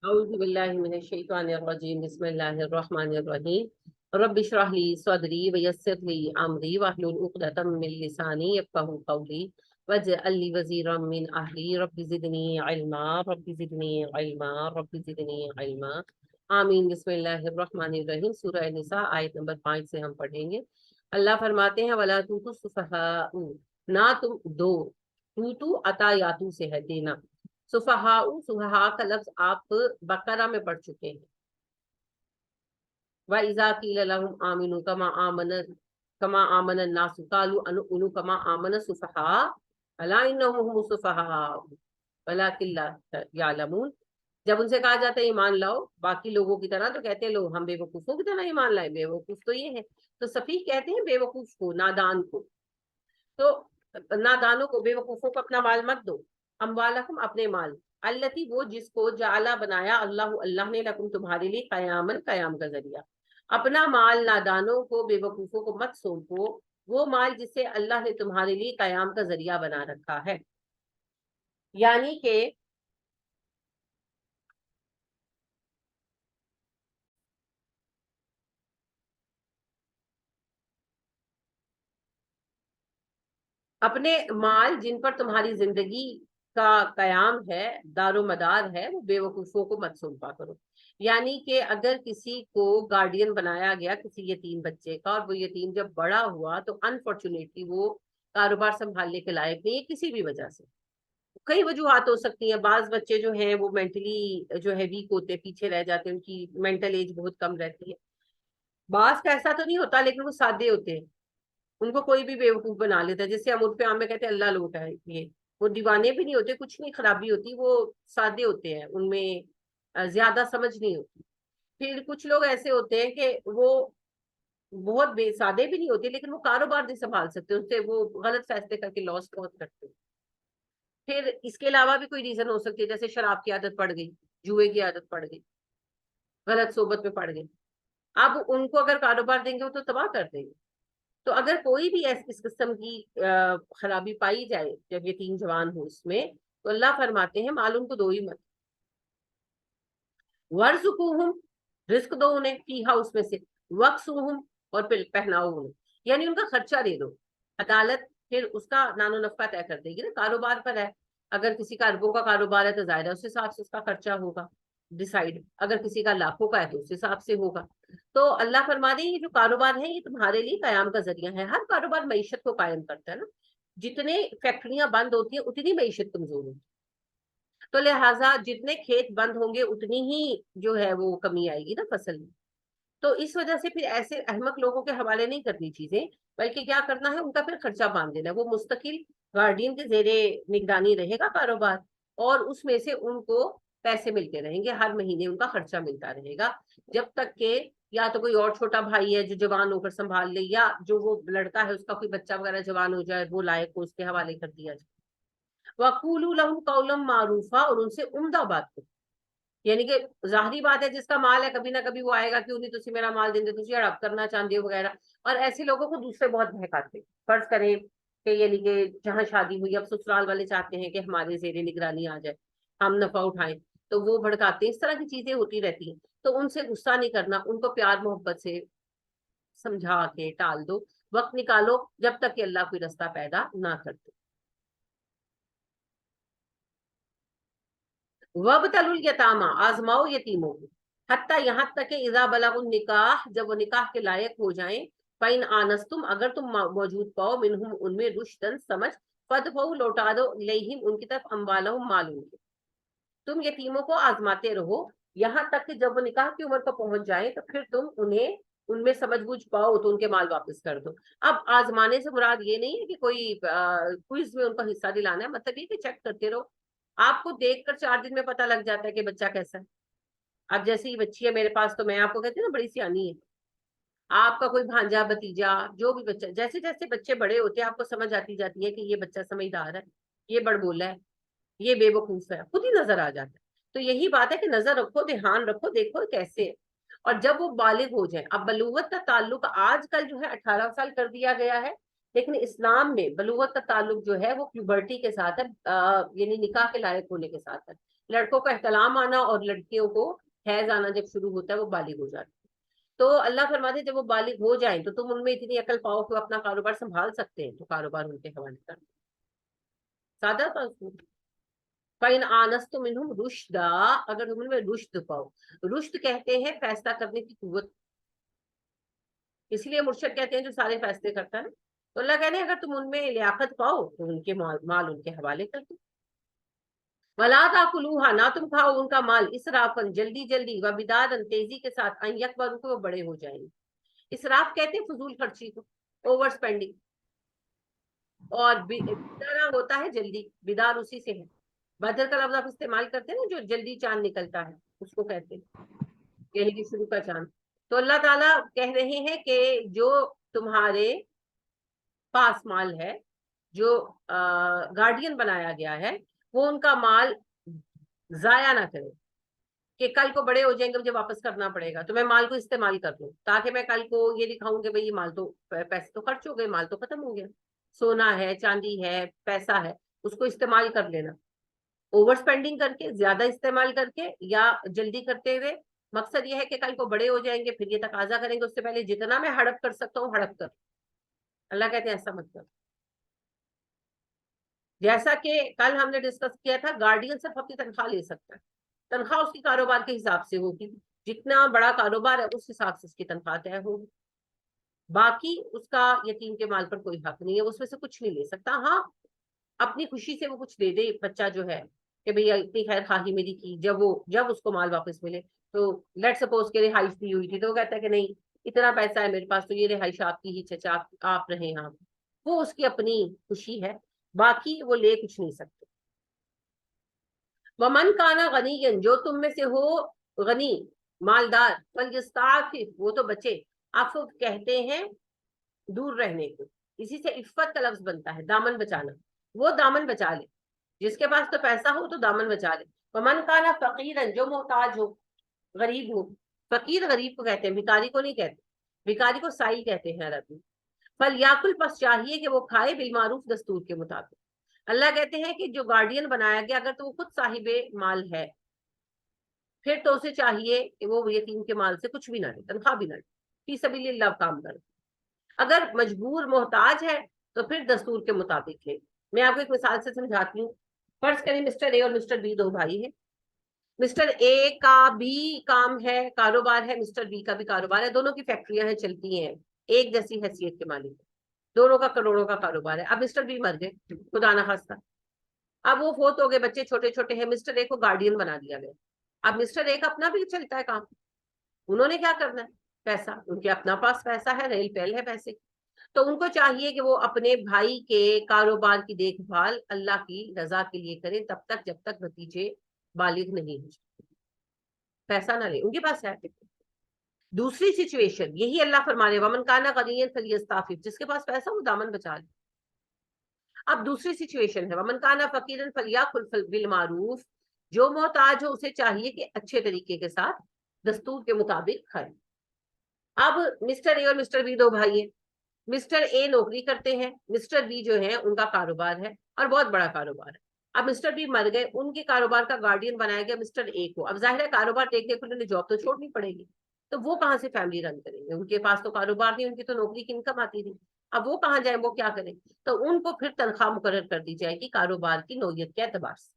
اعوذ باللہ من الشیطان الرجیم بسم اللہ الرحمن الرحیم رب اشرح لی صدری ویسر لی امری واحلل عقدۃ من لسانی یفقہوا قولی واجعل لی وزیرا من اہلی رب زدنی علما رب زدنی علما رب زدنی علما آمین۔ بسم اللہ الرحمن الرحیم، سورہ نساء آیت نمبر 5 سے ہم پڑھیں گے۔ اللہ فرماتے ہیں ولا توتوا السفہاء، نہ تم دو، تو عطا یاتو سے ہے دینا، سفہاء، سفہاء کا لفظ آپ بقرہ میں پڑھ چکے ہیں۔ وَإِذَا قِيلَ لَهُمْ آمِنُوا كَمَا آمَنَ النَّاسُ قَالُوا أَنُؤْمِنُ كَمَا آمَنَ السُّفَهَاءُ أَلَا إِنَّهُمْ هُمُ السُّفَهَاءُ وَلَٰكِن لَّا يَعْلَمُونَ۔ جب ان سے کہا جاتا ہے ایمان لاؤ باقی لوگوں کی طرح، تو کہتے ہیں لوگ ہم بے وقوفوں کی طرح ایمان لائیں، بے وقوف تو یہ ہے۔ تو سفیہ کہتے ہیں بے وقوف کو، نادان کو۔ تو نادانوں کو، بے وقوفوں کو اپنا مال مت دو، اموالکم اپنے مال، التی وہ جس کو جعلا بنایا اللہ، اللہ نے لکم تمہارے لیے، قیامن قیام کا ذریعہ۔ اپنا مال نادانوں کو، بے وقوفوں کو مت سونپو، وہ مال جسے اللہ نے تمہارے لیے قیام کا ذریعہ بنا رکھا ہے۔ یعنی کہ اپنے مال جن پر تمہاری زندگی کا قیام ہے، دار و مدار ہے، وہ بے وقوفوں کو مت سونپا کرو۔ یعنی کہ اگر کسی کو گارڈین بنایا گیا کسی یتیم بچے کا، اور وہ یتیم جب بڑا ہوا تو انفارچونیٹلی وہ کاروبار سنبھالنے کے لائق نہیں ہے کسی بھی وجہ سے۔ کئی وجوہات ہو سکتی ہیں، بعض بچے جو ہیں وہ مینٹلی جو ہے ویک ہوتے ہیں، پیچھے رہ جاتے ہیں، ان کی مینٹل ایج بہت کم رہتی ہے۔ بعض کا ایسا تو نہیں ہوتا لیکن وہ سادے ہوتے ہیں، ان کو کوئی بھی بیوقوف بنا لیتا ہے، جسے ہم عرف عام میں کہتے ہیں اللہ لوٹا ہے یہ۔ وہ دیوانے بھی نہیں ہوتے، کچھ نہیں خرابی ہوتی، وہ سادے ہوتے ہیں، ان میں زیادہ سمجھ نہیں ہوتی۔ پھر کچھ لوگ ایسے ہوتے ہیں کہ وہ بہت بے سادے بھی نہیں ہوتے لیکن وہ کاروبار نہیں سنبھال سکتے، ان سے وہ غلط فیصلے کر کے لاس بہت کرتے ہیں۔ پھر اس کے علاوہ بھی کوئی ریزن ہو سکتی ہے، جیسے شراب کی عادت پڑ گئی، جوئے کی عادت پڑ گئی، غلط صحبت میں پڑ گئی، اب ان کو اگر کاروبار دیں گے وہ تو تباہ کر دیں گے۔ تو اگر کوئی بھی اس قسم کی خرابی پائی جائے جب یتیم جوان ہو اس میں، تو اللہ فرماتے ہیں مال ان کو دو ہی مت، ورزقوہم، رزق دو انہیں، فیہا اس میں سے، وقسوہم، اور پھر پہناؤ انہیں، یعنی ان کا خرچہ دے دو۔ عدالت پھر اس کا نان و نفع طے کر دے گی نا، کاروبار پر ہے، اگر کسی کا اربوں کا کاروبار ہے تو ظاہر ہے اس حساب سے اس کا خرچہ ہوگا ڈیسائیڈ، اگر کسی کا لاکھوں کا ہے تو اس حساب سے ہوگا۔ تو اللہ فرما دیں یہ جو کاروبار ہے یہ تمہارے لیے قیام کا ذریعہ ہے۔ ہر کاروبار معیشت کو قائم کرتا ہے نا، جتنے فیکٹریاں بند ہوتی ہیں اتنی معیشت کمزور ہوتی ہے، تو لہٰذا جتنے کھیت بند ہوں گے اتنی ہی جو ہے وہ کمی آئے گی نا فصل میں۔ تو اس وجہ سے پھر ایسے احمق لوگوں کے حوالے نہیں کرنی چیزیں، بلکہ کیا کرنا ہے ان کا پھر خرچہ باندھ دینا ہے، وہ مستقل گارڈین کے زیر نگرانی رہے گا کاروبار، اور اس میں سے ان کو پیسے ملتے رہیں گے، ہر مہینے ان کا خرچہ ملتا رہے گا، جب تک کہ یا تو کوئی اور چھوٹا بھائی ہے جو جوان ہو کر سنبھال لے، یا جو وہ لڑکا ہے اس کا کوئی بچہ وغیرہ جوان ہو جائے، وہ لائق کو اس کے حوالے کر دیا جائے۔ وَقُولُوا لَهُمْ قَوْلًا مَّعْرُوفًا، اور ان سے عمدہ بات کرو، یعنی کہ ظاہری بات ہے جس کا مال ہے کبھی نہ کبھی وہ آئے گا کہ انہیں تسی میرا مال دیں دے، تسی ہڑپ کرنا چاہتے ہو وغیرہ، اور ایسے لوگوں کو دوسرے بہت بہکاتے ہیں۔ فرض کریں کہ یعنی کہ جہاں شادی ہوئی، اب سسرال والے چاہتے ہیں کہ ہمارے زیر نگرانی آ جائے، ہم نفع اٹھائیں، تو وہ بھڑکاتے ہیں، اس طرح کی چیزیں ہوتی رہتی ہیں۔ تو ان سے غصہ نہیں کرنا، ان کو پیار محبت سے سمجھا کے ٹال دو، وقت نکالو جب تک کہ اللہ کوئی رستہ پیدا نہ کرتے۔ وَابْتَلُوا الْيَتَامَىٰ، آزماؤ یتیموں کو، حتیٰ یہاں تک کہ اذا بلغوا النکاح، جب وہ نکاح کے لائق ہو جائیں، فَإِنْ آنَسْتُمْ، اگر تم موجود پاؤ، منہم ان میں، رشدن سمجھ، فَادْفَعُوا، لوٹا دو، الیہم ان کی طرف، اموالہم، مال ان کے۔ تم یتیموں کو آزماتے رہو یہاں تک کہ جب وہ نکاح کی عمر پر پہنچ جائیں تو پھر تم انہیں ان میں سمجھ بوجھ پاؤ تو ان کے مال واپس کر دو۔ اب آزمانے سے مراد یہ نہیں ہے کہ کوئی کوئز میں ان کا حصہ دلانا ہے، مطلب یہ کہ چیک کرتے رہو، آپ کو دیکھ کر 4 دن میں پتہ لگ جاتا ہے کہ بچہ کیسا ہے۔ اب جیسے یہ بچی ہے میرے پاس تو میں آپ کو کہتی ہوں نا بڑی سیانی ہے، آپ کا کوئی بھانجا بھتیجا جو بھی بچہ، جیسے جیسے بچے بڑے ہوتے ہیں آپ کو سمجھ آتی جاتی ہے کہ یہ بچہ سمجھدار ہے، یہ بڑ بولا ہے، یہ بے وقوف ہے، خود ہی نظر آ جاتا ہے۔ تو یہی بات ہے کہ نظر رکھو، دھیان رکھو، دیکھو کیسے ہے۔ اور جب وہ بالغ ہو جائیں، اب بلوغت کا تعلق آج کل جو ہے 18 سال کر دیا گیا ہے، لیکن اسلام میں بلوغت کا تعلق جو ہے وہ پیوبرٹی کے ساتھ ہے، یعنی نکاح کے لائق ہونے کے ساتھ ہے. لڑکوں کا احتلام آنا اور لڑکیوں کو حیض آنا جب شروع ہوتا ہے وہ بالغ ہو جاتی ہے. تو اللہ فرماتے ہیں جب وہ بالغ ہو جائیں تو تم ان میں اتنی عقل پاؤ کہ وہ اپنا کاروبار سنبھال سکتے ہیں، تو کاروبار ان کے حوالے کر. سادہ سا اصول. فَإِنْ آنَسْتُم مِّنْهُمْ رُشْدًا، اگر تم ان میں رشد پاؤ. رشد کہتے ہیں فیصلہ کرنے کی قوت، اس لیے مرشد کہتے ہیں جو سارے فیصلے کرتا ہے. تو اللہ کہتے ہیں اگر تم ان میں لیاقت پاؤ تو ان کے مال ان کے حوالے کر دو. وَلَا تَأْكُلُوهَا، نہ تم کھاؤ ان کا مال اسرافاً جلدی جلدی، وبدارن تیزی کے ساتھ، ان یکبروا کہ وہ بڑے ہو جائیں. اسراف کہتے ہیں فضول خرچی کو، اوور سپینڈنگ. اور بدارا ہوتا ہے جلدی، بدار اسی سے ہے. بدر کا لفظ آپ استعمال کرتے ہیں نا، جو جلدی چاند نکلتا ہے اس کو کہتے ہیں، یعنی کہ شروع کا چاند. تو اللہ تعالیٰ کہہ رہے ہیں کہ جو تمہارے پاس مال ہے، جو گارڈین بنایا گیا ہے، وہ ان کا مال ضائع نہ کرے کہ کل کو بڑے ہو جائیں گے مجھے واپس کرنا پڑے گا، تو میں مال کو استعمال کر دوں تاکہ میں کل کو یہ دکھاؤں کہ بھئی یہ مال تو، پیسے تو خرچ ہو گئے، مال تو ختم ہو گیا. سونا ہے، چاندی ہے، پیسہ ہے، اس کو استعمال کر لینا اوور سپینڈنگ کر کے، زیادہ استعمال کر کے یا جلدی کرتے ہوئے. مقصد یہ ہے کہ کل کو بڑے ہو جائیں گے پھر یہ تقاضا کریں گے اس سے پہلے جتنا میں ہڑپ کر سکتا ہوں ہڑپ کر. اللہ کہتے ہیں ایسا مت کر. جیسا کہ کل ہم نے ڈسکس کیا تھا، گارڈین صرف اپنی تنخواہ لے سکتا ہے، تنخواہ اس کی کاروبار کے حساب سے ہوگی، جتنا بڑا کاروبار ہے اس حساب سے اس کی تنخواہ طے ہوگی. باقی اس کا یتیم کے مال پر کوئی حق نہیں ہے، اس میں سے کچھ نہیں لے سکتا. ہاں اپنی خوشی سے وہ کچھ دے دے بچہ جو ہے کہ بھئی اتنی خیر خواہی میری کی، جب اس کو مال واپس ملے تو لیٹ سپوز کہ رہائش دی ہوئی تھی تو وہ کہتا ہے کہ نہیں اتنا پیسہ ہے میرے پاس تو یہ رہائش آپ کی ہی، چچا آپ رہیں یہاں. وہ اس کی اپنی خوشی ہے، باقی وہ لے کچھ نہیں سکتے. ومن کانا غنی، جو تم میں سے ہو غنی مالدار، فلیستعفف، وہ تو بچے. عفو کہتے ہیں دور رہنے کو، اسی سے عفت کا لفظ بنتا ہے، دامن بچانا. وہ دامن بچا لے، جس کے پاس تو پیسہ ہو تو دامن بچا لے. ومن کانا فقیرا، جو محتاج ہو، غریب ہو. فقیر غریب کو کہتے ہیں، بھکاری کو نہیں کہتے. بھکاری کو سائی کہتے ہیں عربی میں. فلیاکل، پس چاہیے کہ وہ کھائے، بالمعروف، دستور کے مطابق. اللہ کہتے ہیں کہ جو گارڈین بنایا گیا اگر تو وہ خود صاحب مال ہے پھر تو اسے چاہیے کہ وہ یتیم کے مال سے کچھ بھی نہ لے، تنخواہ بھی نہ لے، فی سبیل اللہ کام کرے. اگر مجبور محتاج ہے تو پھر دستور کے مطابق لے. میں آپ کو ایک مثال سے سمجھاتی ہوں. فرض کریں مسٹر اے اور مسٹر بی دو بھائی ہیں. مسٹر اے کا بھی کام ہے، کاروبار ہے، مسٹر بی کا بھی کاروبار ہے، دونوں کی فیکٹریاں ہیں، چلتی ہیں، ایک جیسی حیثیت کے مالک، دونوں کا کروڑوں کا کاروبار ہے. اب مسٹر بی مر گئے خدا نہ خواستہ، اب وہ فوت ہو گئے، بچے چھوٹے چھوٹے ہیں، مسٹر اے کو گارڈین بنا دیا گیا. اب مسٹر اے کا اپنا بھی چلتا ہے کام، انہوں نے کیا کرنا ہے، پیسہ، ان کے اپنا پاس پیسہ ہے، ریل پیل ہے پیسے. تو ان کو چاہیے کہ وہ اپنے بھائی کے کاروبار کی دیکھ بھال اللہ کی رضا کے لیے کریں تب تک جب تک بھتیجے بالغ نہیں ہو جائے. پیسہ نہ لے، ان کے پاس ہے. دوسری سچویشن یہی اللہ فرما رہے ومن کانا غنیا فلیستعفف، جس کے پاس پیسہ وہ دامن بچا لے. اب دوسری سچویشن ہے ومن کانا فقیرا فلیاکل بالمعروف، جو محتاج ہو اسے چاہیے کہ اچھے طریقے کے ساتھ دستور کے مطابق کھائے. اب مسٹر اے اور مسٹر بی دو بھائی ہیں. مسٹر اے نوکری کرتے ہیں، مسٹر بی جو ہے ان کا کاروبار ہے اور بہت بڑا کاروبار ہے. اب مسٹر بی مر گئے، ان کے کاروبار کا گارڈین بنایا گیا مسٹر اے کو. اب ظاہر ہے کاروبار دیکھنے کو انہیں جاب تو چھوڑنی پڑے گی، تو وہ کہاں سے فیملی رن کریں گے، ان کے پاس تو کاروبار نہیں، ان کی تو نوکری کی انکم آتی تھی. اب وہ کہاں جائیں، وہ کیا کریں؟ تو ان کو پھر تنخواہ مقرر کر دی جائے گی کاروبار کی نوعیت کے اعتبار سے.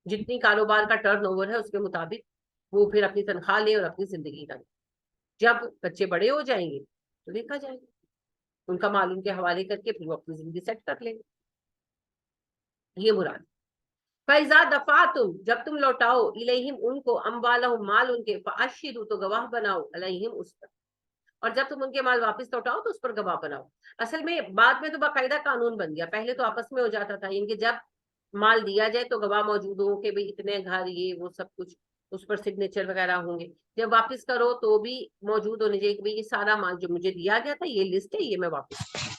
جتنی کاروبار کا ٹرن اوور ہے اس کے مطابق وہ پھر اپنی تنخواہ لے اور اپنی زندگی کریں. جب بچے بڑے ہو جائیں گے تو دیکھا جائے گا، ان کا مال ان کے حوالے کر کے پھر وہ اپنی زندگی سیٹ کر لیں گے. یہ مراد. فَإِذَا دَفَعْتُمْ، جب تم لوٹاؤ، الیہم ان کو، اموالہم مال ان کے، فَأَشْہِدُوا تو گواہ بناؤ، علیہم اس پر. اور جب تم ان کے مال واپس لوٹاؤ تو اس پر گواہ بناؤ. اصل میں بعد میں تو باقاعدہ قانون بن گیا، پہلے تو آپس میں ہو جاتا تھا، یعنی کہ جب مال دیا جائے تو گواہ موجود ہو کہ بھئی اتنے گھر یہ وہ سب کچھ، اس پر سگنیچر وغیرہ ہوں گے. جب واپس کرو تو بھی موجود ہونے چاہیے کہ بھئی یہ سارا مال جو مجھے دیا گیا تھا یہ لسٹ ہے، یہ میں واپس.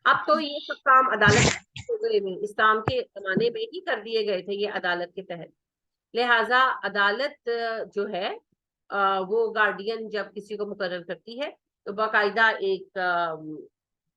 اب تو یہ سب کام عدالت میں اسلام کے زمانے میں ہی کر دیے گئے تھے، یہ عدالت کے تحت. لہٰذا عدالت جو ہے وہ گارڈین جب کسی کو مقرر کرتی ہے تو باقاعدہ ایک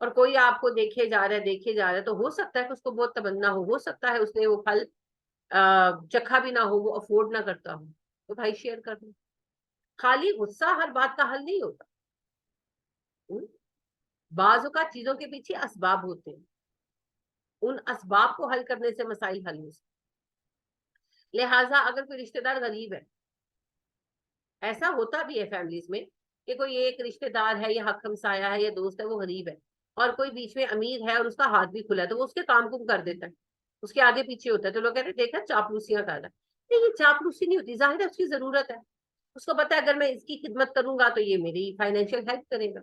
اور کوئی آپ کو دیکھے جا رہا ہے تو ہو سکتا ہے کہ اس کو بہت تمنا ہو سکتا ہے اس نے وہ پھل چکھا بھی نہ ہو, وہ افورڈ نہ کرتا ہو, تو بھائی شیئر کر دیں. خالی غصہ ہر بات کا حل نہیں ہوتا. بعض اوقات چیزوں کے پیچھے اسباب ہوتے ہیں, ان اسباب کو حل کرنے سے مسائل حل ہو سکتے. لہٰذا اگر کوئی رشتہ دار غریب ہے, ایسا ہوتا بھی ہے فیملیز میں کہ کوئی ایک رشتہ دار ہے یا حق ہمسایہ ہے یا دوست ہے وہ غریب ہے, اور کوئی بیچ میں امیر ہے اور اس کا ہاتھ بھی کھلا ہے, تو وہ اس کے کام کم کر دیتا ہے, اس کے آگے پیچھے ہوتا ہے, تو لوگ کہتے ہیں دیکھا چاپلوسیاں کر رہا ہے. نہیں, یہ چاپلوسی نہیں ہوتی, ظاہر ہے اس کی ضرورت ہے, اس کو پتا ہے اگر میں اس کی خدمت کروں گا تو یہ میری فائنینشیل ہیلپ کرے گا.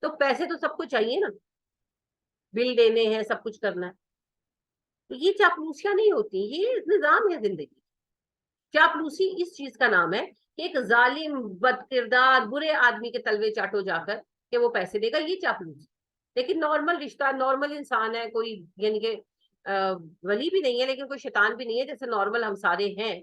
تو پیسے تو سب کو چاہیے نا, بل دینے ہیں, سب کچھ کرنا ہے. تو یہ چاپلوسیاں نہیں ہوتی, یہ نظام ہے زندگی. چاپلوسی اس چیز کا نام ہے کہ ایک ظالم بد کردار برے آدمی کے تلوے چاٹو جا کر کہ وہ پیسے دے گا, یہ چاپلوسی. لیکن نارمل رشتہ, نارمل انسان ہے کوئی, یعنی کہ ولی بھی نہیں ہے لیکن کوئی شیطان بھی نہیں ہے, جیسے نارمل ہم سارے ہیں,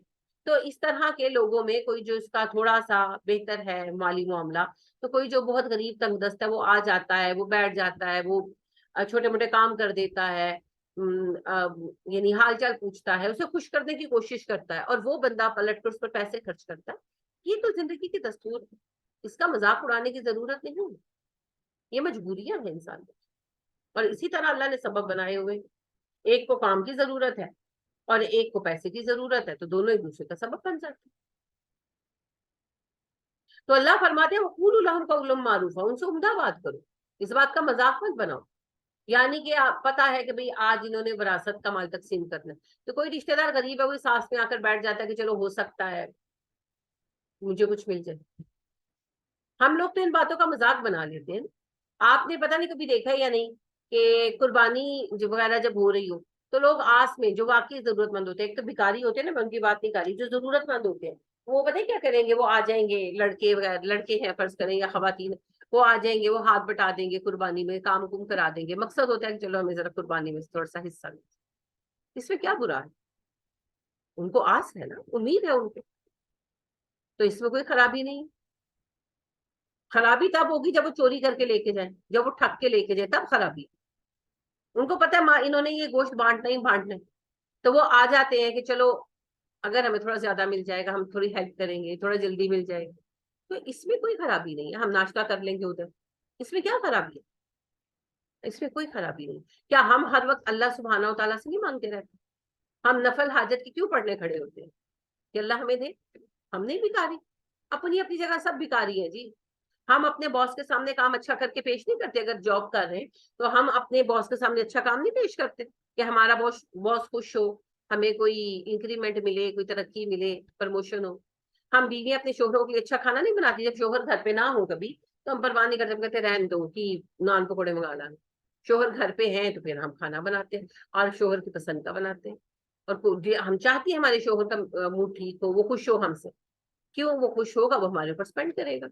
تو اس طرح کے لوگوں میں کوئی جو اس کا تھوڑا سا بہتر ہے مالی معاملہ, تو کوئی جو بہت غریب تنگ دست ہے وہ آ جاتا ہے, وہ بیٹھ جاتا ہے, وہ چھوٹے موٹے کام کر دیتا ہے, یعنی حال چال پوچھتا ہے, اسے خوش کرنے کی کوشش کرتا ہے, اور وہ بندہ پلٹ کر اس پر پیسے خرچ کرتا ہے. یہ تو زندگی کی دستور ہے, اس کا مذاق اڑانے کی ضرورت نہیں ہے, یہ مجبوریاں ہیں انسان کی. اور اسی طرح اللہ نے سبب بنائے ہوئے, ایک کو کام کی ضرورت ہے اور ایک کو پیسے کی ضرورت ہے, تو دونوں ایک دوسرے کا سبب بن جاتے ہیں. تو اللہ فرماتے ہیں وقولوا لهم قولا معروفا, ان سے عمدہ بات کرو, اس بات کا مذاق مت بناؤ. یعنی کہ آپ پتا ہے کہ بھئی آج انہوں نے وراثت کا مال تقسیم کرنا ہے, تو کوئی رشتہ دار غریب ہے, وہ ساس میں آ کر بیٹھ جاتا ہے کہ چلو ہو سکتا ہے مجھے کچھ مل جائے. ہم لوگ تو ان باتوں کا مذاق بنا لیتے ہیں. آپ نے پتہ نہیں کبھی دیکھا ہے یا نہیں کہ قربانی وغیرہ جب ہو رہی ہو تو لوگ آس میں جو واقعی ضرورت مند ہوتے ہیں, ایک تو بھکاری ہوتے ہیں نا, میں ان کی بات نہیں کر رہی, جو ضرورت مند ہوتے ہیں وہ پتہ کیا کریں گے, وہ آ جائیں گے, لڑکے وغیرہ, لڑکے ہیں فرض کریں یا خواتین, وہ آ جائیں گے, وہ ہاتھ بٹا دیں گے, قربانی میں کام کم کرا دیں گے. مقصد ہوتا ہے کہ چلو ہمیں ذرا قربانی میں تھوڑا سا حصہ لیں. اس میں کیا برا ہے, ان کو آس ہے نا, امید ہے ان کو, تو اس میں کوئی خرابی نہیں. خرابی تب ہوگی جب وہ چوری کر کے لے کے جائیں, جب وہ ٹھگ کے لے کے جائیں, تب خرابی. ان کو پتا ہے انہوں نے یہ گوشت بانٹنا ہی بانٹنا ہے, تو وہ آ جاتے ہیں کہ چلو اگر ہمیں تھوڑا زیادہ مل جائے گا, ہم تھوڑی ہیلپ کریں گے, تھوڑا جلدی مل جائے گا, تو اس میں کوئی خرابی نہیں ہے. ہم ناشتہ کر لیں گے ادھر, اس میں کیا خرابی ہے, اس میں کوئی خرابی نہیں. کیا ہم ہر وقت اللہ سبحانہ و تعالیٰ سے نہیں مانگتے رہتے؟ ہم نفل حاجت کی کیوں پڑھنے کھڑے ہوتے ہیں کہ اللہ ہمیں دے؟ ہم نہیں بھکاری, اپنی اپنی جگہ سب بھکاری ہیں جی. ہم اپنے باس کے سامنے کام اچھا کر کے پیش نہیں کرتے. اگر جاب کر رہے ہیں تو ہم اپنے باس کے سامنے اچھا کام نہیں پیش کرتے کہ ہمارا باس خوش ہو, ہمیں کوئی انکریمنٹ ملے, کوئی ترقی ملے, پروموشن ہو. ہم بیوی اپنے شوہروں کے لیے اچھا کھانا نہیں بناتی, جب شوہر گھر پہ نہ ہو کبھی تو ہم پرواہ نہیں کرتے, ہم کہتے رہن دو کہ نان پکوڑے منگا لانا. شوہر گھر پہ ہیں تو پھر ہم کھانا بناتے ہیں اور شوہر کی پسند کا بناتے ہیں, اور ہم چاہتے ہیں ہمارے شوہر کا موڈ ٹھیک ہو, وہ خوش ہو ہم سے. کیوں وہ خوش ہوگا, وہ ہمارے اوپر اسپینڈ کرے گا.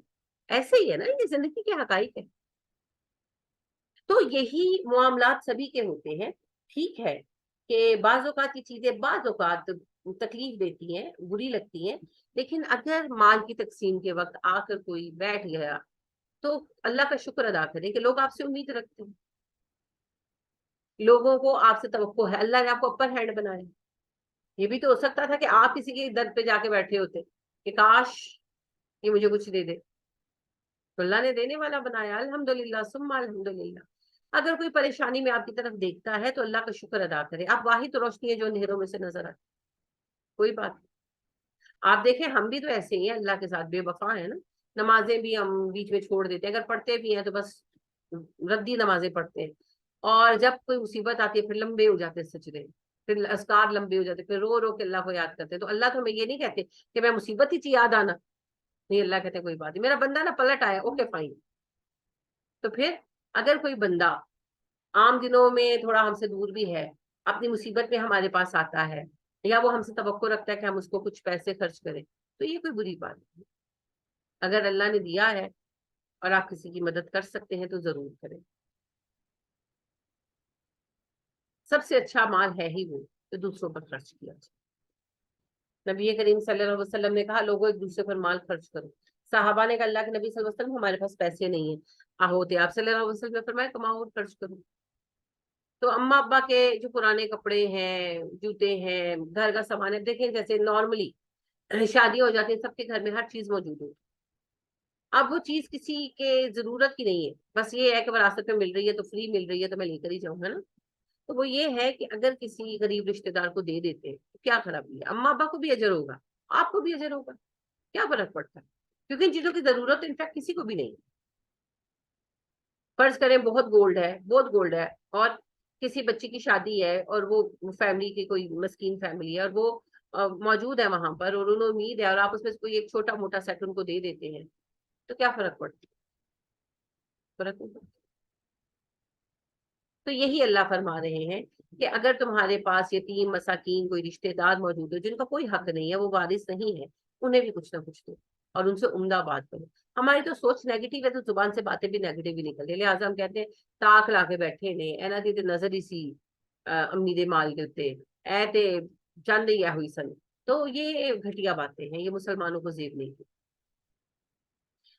ایسے ہی ہے نا, یہ زندگی کے حقائق ہے. تو یہی معاملات سبھی کے ہوتے ہیں. ٹھیک ہے کہ بعض اوقات کی چیزیں بعض اوقات تکلیف دیتی ہیں, بری لگتی ہیں, لیکن اگر مال کی تقسیم کے وقت آ کر کوئی بیٹھ گیا تو اللہ کا شکر ادا کرے کہ لوگ آپ سے امید رکھتے ہیں, لوگوں کو آپ سے توقع ہے, اللہ نے آپ کو اپر ہینڈ بنایا. یہ بھی تو ہو سکتا تھا کہ آپ کسی کے در پہ جا کے بیٹھے ہوتے کہ کاش یہ مجھے کچھ دے دے, تو اللہ نے دینے والا بنایا. الحمدللہ ثم الحمدللہ. اگر کوئی پریشانی میں آپ کی طرف دیکھتا ہے تو اللہ کا شکر ادا کرے. آپ واحد روشنی ہے جو اندھیروں میں سے نظر آئے, کوئی بات نہیں. آپ دیکھیں ہم بھی تو ایسے ہی ہیں, اللہ کے ساتھ بے وفا ہیں نا. نمازیں بھی ہم بیچ میں چھوڑ دیتے ہیں, اگر پڑھتے بھی ہیں تو بس ردی نمازیں پڑھتے ہیں, اور جب کوئی مصیبت آتی ہے پھر لمبے ہو جاتے سجدے, پھر اذکار لمبے ہو جاتے, پھر رو رو کے اللہ کو یاد کرتے. تو اللہ تو ہمیں یہ نہیں کہتے کہ میں مصیبت ہی یاد آنا, نہیں, اللہ کہتے ہیں کوئی بات نہیں, میرا بندہ نا پلٹ آیا, اوکے فائن. تو پھر اگر کوئی بندہ عام دنوں میں تھوڑا ہم سے دور بھی ہے, اپنی مصیبت میں ہمارے پاس آتا ہے, یا وہ ہم سے توقع رکھتا ہے کہ ہم اس کو کچھ پیسے خرچ کریں, تو یہ کوئی بری بات نہیں. اگر اللہ نے دیا ہے اور آپ کسی کی مدد کر سکتے ہیں تو ضرور کریں. سب سے اچھا مال ہے ہی وہ جو دوسروں پر خرچ کیا جائے. نبی کریم صلی اللہ علیہ وسلم نے کہا لوگوں ایک دوسرے پر مال خرچ کرو. صحابہ نے کہا اللہ کے نبی صلی اللہ علیہ وسلم ہمارے پاس پیسے نہیں ہیں، ہوتے آپ صلی اللہ علیہ وسلم نے فرمایا کماؤ اور خرچ کرو. تو اما ابا کے جو پرانے کپڑے ہیں، جوتے ہیں، گھر کا سامان ہے، دیکھیں جیسے نارملی شادی ہو جاتی ہے سب کے گھر میں ہر چیز موجود ہوتی ہے. اب وہ چیز کسی کے ضرورت کی نہیں ہے، بس یہ ہے کہ وراثت میں مل رہی ہے تو فری مل رہی ہے تو میں لے کر ہی جاؤں گا نا. تو وہ یہ ہے کہ اگر کسی غریب رشتے دار کو دے دیتے ہیں تو کیا خرابی ہے، اما ابا کو بھی اجر ہوگا، آپ کو بھی اجر ہوگا، کیا فرق پڑتا ہے؟ کیونکہ ان چیزوں کی ضرورت انفیکٹ کسی کو بھی نہیں. فرض کریں بہت گولڈ ہے، بہت گولڈ ہے، اور کسی بچی کی شادی ہے اور وہ فیملی کی کوئی مسکین فیملی ہے اور وہ موجود ہے وہاں پر اور انہیں امید ہے اور آپ اس میں سے کوئی ایک چھوٹا موٹا سیٹ ان کو دے دیتے ہیں تو کیا فرق پڑتا ہے؟ فرق نہیں پڑتا. تو یہی اللہ فرما رہے ہیں کہ اگر تمہارے پاس یتیم مساکین کوئی رشتہ دار موجود ہے جن کا کوئی حق نہیں ہے، وہ وارث نہیں ہے، انہیں بھی کچھ نہ کچھ دو اور ان سے عمدہ بات کرو. ہماری تو سوچ نیگیٹو ہے تو زبان سے باتیں بھی نیگیٹو بھی نکلتی، لہٰذا ہم کہتے ہیں تاک لا کے بیٹھے نے اینا دی تے نظر ہی سی امی دے مال کے اوتے اے تے چند ہی ہوئی سن. تو یہ گھٹیا باتیں ہیں، یہ مسلمانوں کو زیب نہیں.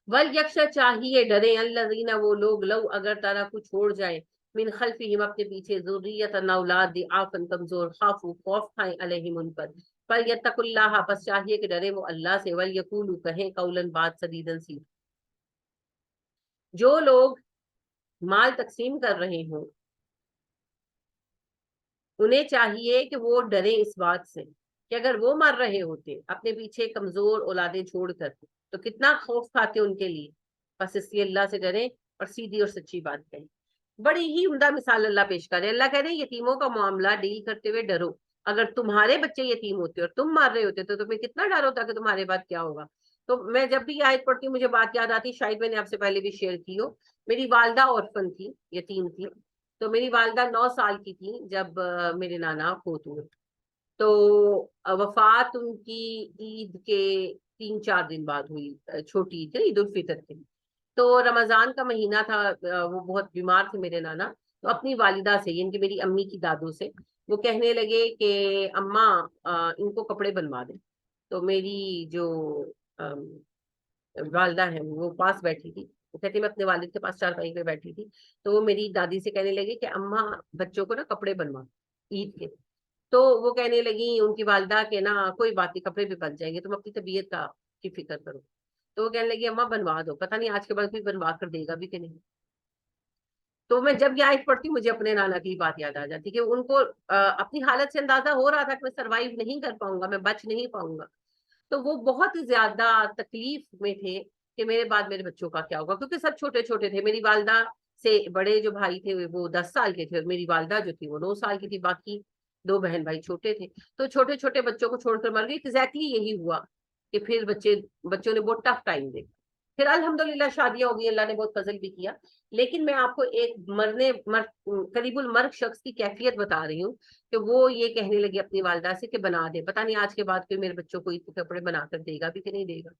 ول یکشا چاہیے ڈرے الذین وہ لوگ لو اگر تارا کو چھوڑ جائے من خلفہم اپنے پیچھے ذریۃ اولاد ضعافا کمزور خافوا خوف کھائیں علیہم ان پر فلیتق اللہ پس چاہیے کہ ڈرے وہ اللہ سے ولیقولوا کہیں قولا بات سدیدا سی. جو لوگ مال تقسیم کر رہے ہوں انہیں چاہیے کہ وہ ڈرے اس بات سے کہ اگر وہ مر رہے ہوتے اپنے پیچھے کمزور اولادیں چھوڑ کر تو کتنا خوف کھاتے ان کے لیے. بس اس لیے اللہ سے ڈریں اور سیدھی اور سچی بات کہیں. بڑی ہی عمدہ مثال اللہ پیش کر رہے ہیں. اللہ کہہ رہے ہیں یتیموں کا معاملہ ڈیل کرتے ہوئے ڈرو. اگر تمہارے بچے یتیم ہوتے اور تم مار رہے ہوتے تو تمہیں کتنا ڈر ہوتا کہ تمہارے بعد کیا ہوگا. تو میں جب بھی یہ آیت پڑھتی ہوں مجھے بات یاد آتی، شاید میں نے آپ سے پہلے بھی شیئر کی ہو. میری والدہ اورفن تھی، یتیم تھی. تو میری والدہ 9 سال کی تھی جب میرے نانا فوت ہوئے. تو وفات ان کی عید کے 3-4 دن بعد ہوئی، چھوٹی عید عید الفطر کی. تو رمضان کا مہینہ تھا، وہ بہت بیمار تھے میرے نانا. تو اپنی والدہ سے یعنی کہ میری امی کی دادو سے وہ کہنے لگے کہ اماں ان کو کپڑے بنوا دیں. تو میری جو والدہ ہیں وہ پاس بیٹھی تھی، وہ کہتی میں اپنے والد کے پاس چارپائی پہ بیٹھی تھی. تو وہ میری دادی سے کہنے لگے کہ اماں بچوں کو نا کپڑے بنوا عید کے. تو وہ کہنے لگی ان کی والدہ کہ نا کوئی بات نہیں کپڑے بھی بن جائیں گے، تم اپنی طبیعت کی فکر کرو. تو وہ کہنے لگی اماں بنوا دو، پتہ نہیں آج کے بعد کوئی بنوا کر دے گا بھی کہ نہیں. تو میں جب یہ آیت پڑھتی مجھے اپنے نانا کی بات یاد آ جاتی کہ ان کو اپنی حالت سے اندازہ ہو رہا تھا کہ میں سروائیو نہیں کر پاؤں گا، میں بچ نہیں پاؤں گا. تو وہ بہت زیادہ تکلیف میں تھے کہ میرے بعد میرے بچوں کا کیا ہوگا، کیونکہ سب چھوٹے چھوٹے تھے. میری والدہ سے بڑے جو بھائی تھے وہ 10 سال کے تھے اور میری والدہ جو تھی وہ 9 سال کی تھی، باقی 2 بہن بھائی چھوٹے تھے. تو چھوٹے چھوٹے بچوں کو چھوڑ کر مر گئی. ایگزیکٹلی یہی ہوا کہ پھر بچوں نے بہت ٹف ٹائم دیکھا. پھر الحمدللہ شادیاں ہو گئی، اللہ نے بہت فضل بھی کیا. لیکن میں آپ کو ایک قریب المرگ شخص کی کیفیت بتا رہی ہوں کہ وہ یہ کہنے لگی اپنی والدہ سے کہ بنا دے، پتہ نہیں آج کے بعد کوئی میرے بچوں کو کپڑے بنا کر دے گا بھی کہ نہیں دے گا.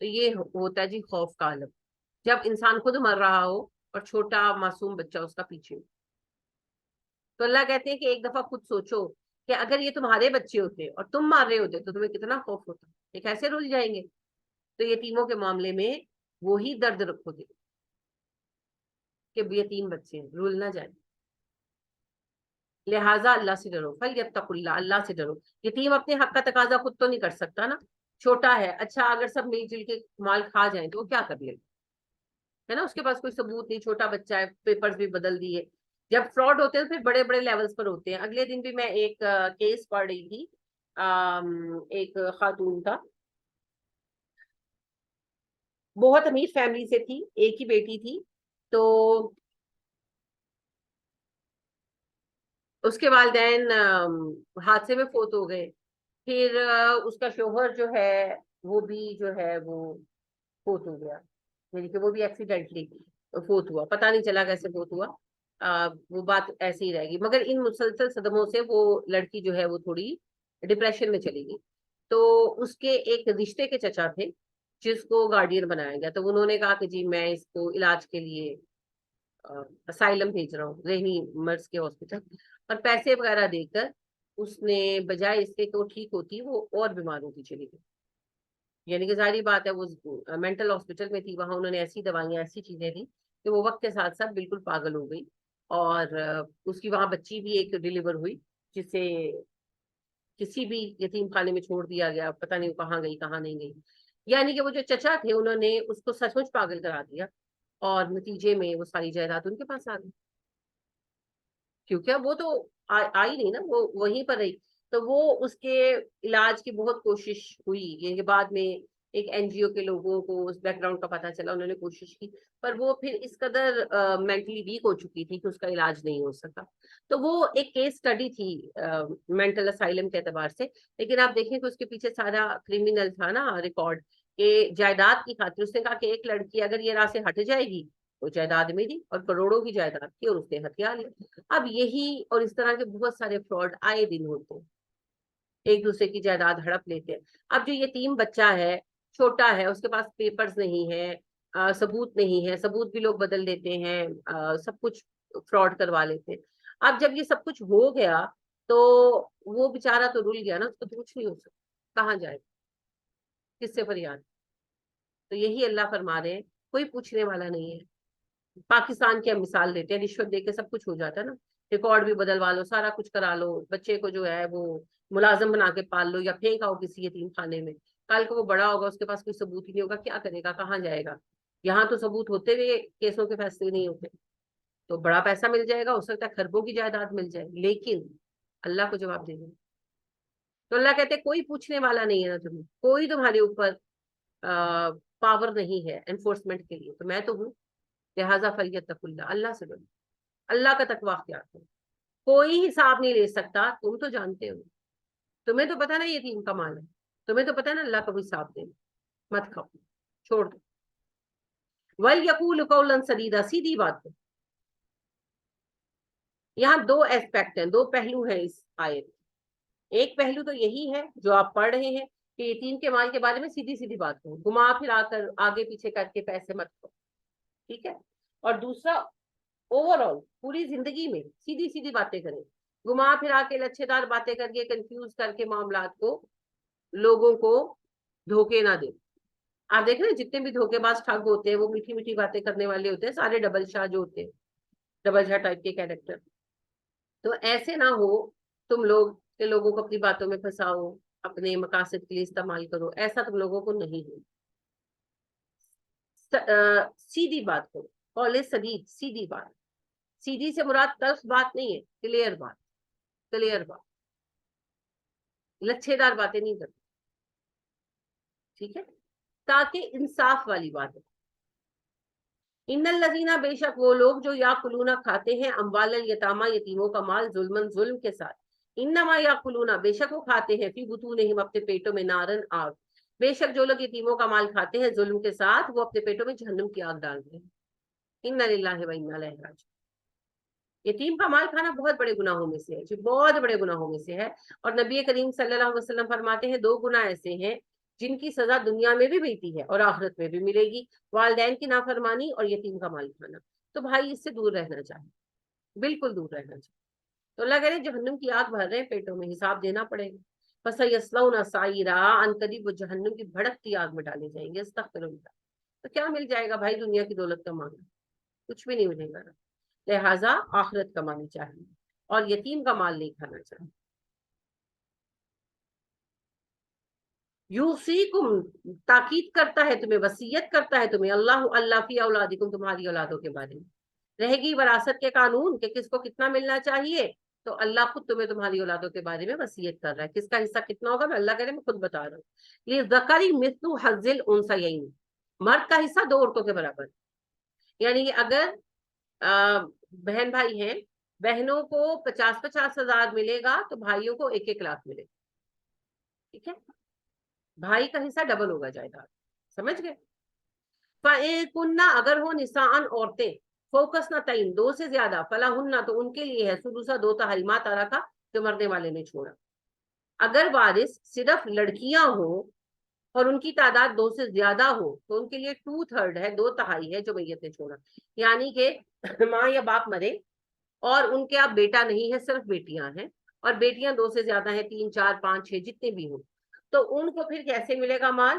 تو یہ ہوتا ہے جی خوف کا عالم، جب انسان خود مر رہا ہو اور چھوٹا معصوم بچہ اس کا پیچھے ہو. تو اللہ کہتے ہیں کہ ایک دفعہ خود سوچو کہ اگر یہ تمہارے بچے ہوتے اور تم مار رہے ہوتے تو تمہیں کتنا خوف ہوتا، یہ کیسے رول جائیں گے. تو یتیموں کے معاملے میں وہی درد رکھو گے کہ یتیم بچے ہیں، رول نہ جائیں. لہٰذا اللہ سے ڈرو، فلیتقوا اللہ، اللہ سے ڈرو. یتیم اپنے حق کا تقاضا خود تو نہیں کر سکتا نا، چھوٹا ہے. اچھا اگر سب مل جل کے مال کھا جائیں تو وہ کیا کر لے ہے نا، اس کے پاس کوئی ثبوت نہیں، چھوٹا بچہ ہے، پیپرز بھی بدل دیے. جب فراڈ ہوتے ہیں پھر بڑے بڑے لیولز پر ہوتے ہیں. اگلے دن بھی میں ایک کیس پڑھ رہی تھی، ایک خاتون تھا، بہت امیر فیملی سے تھی، ایک ہی بیٹی تھی. تو اس کے والدین حادثے میں فوت ہو گئے. پھر اس کا شوہر جو ہے وہ بھی جو ہے وہ فوت ہو گیا، یعنی کہ وہ بھی ایکسیڈنٹلی فوت ہوا، پتہ نہیں چلا کیسے فوت ہوا. وہ بات ایسے ہی رہے گی. مگر ان مسلسل صدموں سے وہ لڑکی جو ہے وہ تھوڑی ڈپریشن میں چلی گئی. تو اس کے ایک رشتے کے چچا تھے جس کو گارڈین بنایا گیا. تو انہوں نے کہا کہ جی میں اس کو علاج کے لیے اسائلم بھیج رہا ہوں، ذہنی مرض کے ہاسپٹل، اور پیسے وغیرہ دے کر اس نے بجائے اس کے کہ وہ ٹھیک ہوتی وہ اور بیمار ہوتی چلی گئی. یعنی کہ ظاہری بات ہے وہ مینٹل ہاسپٹل میں تھی, وہاں انہوں نے ایسی دوائیاں ایسی چیزیں دی کہ وہ وقت کے ساتھ ساتھ بالکل پاگل ہو گئی. اور اس کی وہاں بچی بھی ایک ڈیلیور ہوئی جسے کسی بھی یتیم خانے میں چھوڑ دیا گیا, پتہ نہیں وہ کہاں گئی کہاں نہیں گئی. یعنی کہ وہ جو چچا تھے انہوں نے اس کو سچ مچ پاگل کرا دیا, اور نتیجے میں وہ ساری جائیداد ان کے پاس آ گئی, کیونکہ وہ تو آئی نہیں نا, وہ وہیں پر رہی. تو وہ اس کے علاج کی بہت کوشش ہوئی, یہ بعد میں ایک این جی او کے لوگوں کو اس بیک گراؤنڈ کا پتا چلا, انہوں نے کوشش کی, پر وہ پھر اس قدر مینٹلی ویک ہو چکی تھی کہ اس کا علاج نہیں ہو سکا. تو وہ ایک کیس اسٹڈی تھی مینٹل اسائلم کے اعتبار سے, لیکن آپ دیکھیں کہ اس کے پیچھے سارا کریمنل تھا نا ریکارڈ, کہ جائیداد کی خاطر اس نے کہا کہ ایک لڑکی اگر یہ راہ سے ہٹ جائے گی تو جائیداد میری, اور کروڑوں کی جائیداد کی, اور اس نے ہتھیار لیا. اب یہی اور اس طرح کے بہت سارے فراڈ آئے دن ہوتے ہیں, ایک دوسرے کی جائیداد ہڑپ لیتے ہیں. اب جو یتیم بچہ ہے, چھوٹا ہے, اس کے پاس پیپرز نہیں ہے, ثبوت نہیں ہے, ثبوت بھی لوگ بدل دیتے ہیں, سب کچھ فراڈ کروا لیتے ہیں. اب جب یہ سب کچھ ہو گیا تو وہ بیچارہ تو رول گیا نا, اس کو تو کچھ نہیں ہو سکتا, کہاں جائے, کس سے فریاد. تو یہی اللہ فرما رہے ہیں, کوئی پوچھنے والا نہیں ہے. پاکستان کی ہم مثال دیتے ہیں, رشوت دے کے سب کچھ ہو جاتا ہے نا, ریکارڈ بھی بدلوا لو, سارا کچھ کرا لو, بچے کو جو ہے وہ ملازم بنا کے پال لو یا پھینک آؤ کسی یتیم خانے میں, کل کو وہ بڑا ہوگا اس کے پاس کوئی ثبوت ہی نہیں ہوگا, کیا کرے گا, کہاں جائے گا. یہاں تو ثبوت ہوتے ہوئے کیسوں کے فیصلے نہیں ہوتے, تو بڑا پیسہ مل جائے گا, ہو سکتا ہے خربوں کی جائیداد مل جائے, لیکن اللہ کو جواب دے دیں. تو اللہ کہتے کوئی پوچھنے والا نہیں ہے نا تمہیں, کوئی تمہارے اوپر پاور نہیں ہے انفورسمنٹ کے لیے, تو میں تو ہوں. لہٰذا فلیتق اللہ, اللہ سے بولو, اللہ کا تقوی اختیار کرو. کوئی حساب نہیں لے سکتا, تم تو جانتے ہو, تمہیں تو پتا نا یتیم کا مال ہے, تمہیں تو پتا نا اللہ کا کوئی حساب دینا, مت کھاؤ, چھوڑ دو. وَلْيَقُولُ قَوْلًا سَدِيدًا, سیدھی بات ہے. یہاں دو ایسپیکٹ ہیں, دو پہلو ہیں اس آیت. ایک پہلو تو یہی ہے جو آپ پڑھ رہے ہیں کہ یتیم کے مال کے بارے میں سیدھی سیدھی بات کرو, گھما پھرا کر آگے پیچھے کر کے پیسے مت کرو, ٹھیک ہے. اور دوسرا اوور آل پوری زندگی میں سیدھی سیدھی باتیں کریں, گھما پھرا کے لچھے دار باتیں کر کے کنفیوز کر کے معاملات کو, لوگوں کو دھوکے نہ دیں. آپ دیکھ رہے ہیں جتنے بھی دھوکے باز ٹھگ ہوتے ہیں وہ میٹھی میٹھی باتیں کرنے والے ہوتے ہیں, سارے ڈبل شاہ جو ہوتے ہیں, ڈبل شاہ ٹائپ کے کیریکٹر. تو ایسے نہ ہو تم لوگ کہ لوگوں کو اپنی باتوں میں پھنساؤ, اپنے مقاصد کے لیے استعمال کرو, ایسا تم لوگوں کو نہیں ہو. سیدھی بات کرو, قول سدید, سیدھی بات. سیدھی سے مراد طرف بات نہیں ہے, کلیئر بات, کلیئر بات, لچھے دار باتیں نہیں کرتی, ٹھیک ہے, تاکہ انصاف والی بات ہے. ان الذین, بے شک وہ لوگ جو یاکلون کھاتے ہیں, اموال الیتامی, یتیموں کا مال, ظلمن, ظلم کے ساتھ, انما یاکلون, بے شک وہ کھاتے ہیں, فی بطونہم, اپنے پیٹوں میں, نارن, آگ. بے شک جو لوگ یتیموں کا مال کھاتے ہیں ظلم کے ساتھ, وہ اپنے پیٹوں میں جہنم کی آگ ڈالتے ہیں. انا للہ و انا الیہ راجعون. یتیم کا مال کھانا بہت بڑے گناہوں میں سے ہے, جو بہت بڑے گناہوں میں سے ہے. اور نبی کریم صلی اللہ علیہ وسلم فرماتے ہیں دو گناہ ایسے ہیں جن کی سزا دنیا میں بھی ملتی ہے اور آخرت میں بھی ملے گی, والدین کی نافرمانی اور یتیم کا مال کھانا. تو بھائی اس سے دور رہنا چاہیے, بالکل دور رہنا چاہیے. تو اللہ کہہ رہے جہنم کی آگ بھر رہے ہیں پیٹوں میں, حساب دینا پڑے گا. فَسَيَصْلَوْنَ سَعِيرًا, ان قریب وہ جہنم کی بھڑکتی آگ میں ڈالے جائیں گے. استغفر اللہ. تو کیا مل جائے گا بھائی دنیا کی دولت کا مانگنا, کچھ بھی نہیں ملے گا. لہٰذا آخرت کمانی چاہیے اور یتیم کا مال نہیں کھانا چاہیے. یوصیکم, تاکید کرتا ہے تمہیں, وصیت کرتا ہے تمہیں, اللہ فی اولادکم, تمہاری اولادوں کے بارے میں. رہے گی وراثت کے قانون کہ کس کو کتنا ملنا چاہیے, تو اللہ خود تمہیں تمہاری اولادوں کے بارے میں وصیت کر رہا ہے. کس کا حصہ کتنا ہوگا میں اللہ کہہ رہے میں خود بتا رہا ہوں. لِلذَّكَرِ مِثْلُ حَظِّ الْأُنثَيَيْنِ, مرد کا حصہ دو عورتوں کے برابر. یعنی کہ اگر بہن بھائی ہیں, بہنوں کو 50,000 ملے گا تو بھائیوں کو 1,00,000 ملے گا, ٹھیک ہے. بھائی کا حصہ ڈبل ہوگا جائیداد, سمجھ گئے. فَإِن اگر ہو نساءً, عورتیں, فوکس نہ تئین, دو سے زیادہ, فلاحن, تو ان کے لیے ہے سدسا, 2 تہائی, ما ترکا, جو مرنے والے نے چھوڑا. اگر وارث صرف لڑکیاں ہوں اور ان کی تعداد 2 سے زیادہ ہو تو ان کے لیے 2/3 ہے, 2 تہائی ہے جو میت نے چھوڑا. یعنی کہ ماں یا باپ مرے اور ان کے اب بیٹا نہیں ہے, صرف بیٹیاں ہیں, اور بیٹیاں 2 سے زیادہ ہیں, 3 4 5 6 جتنے بھی ہوں, تو ان کو پھر کیسے ملے گا مال,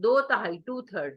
2/3 2/3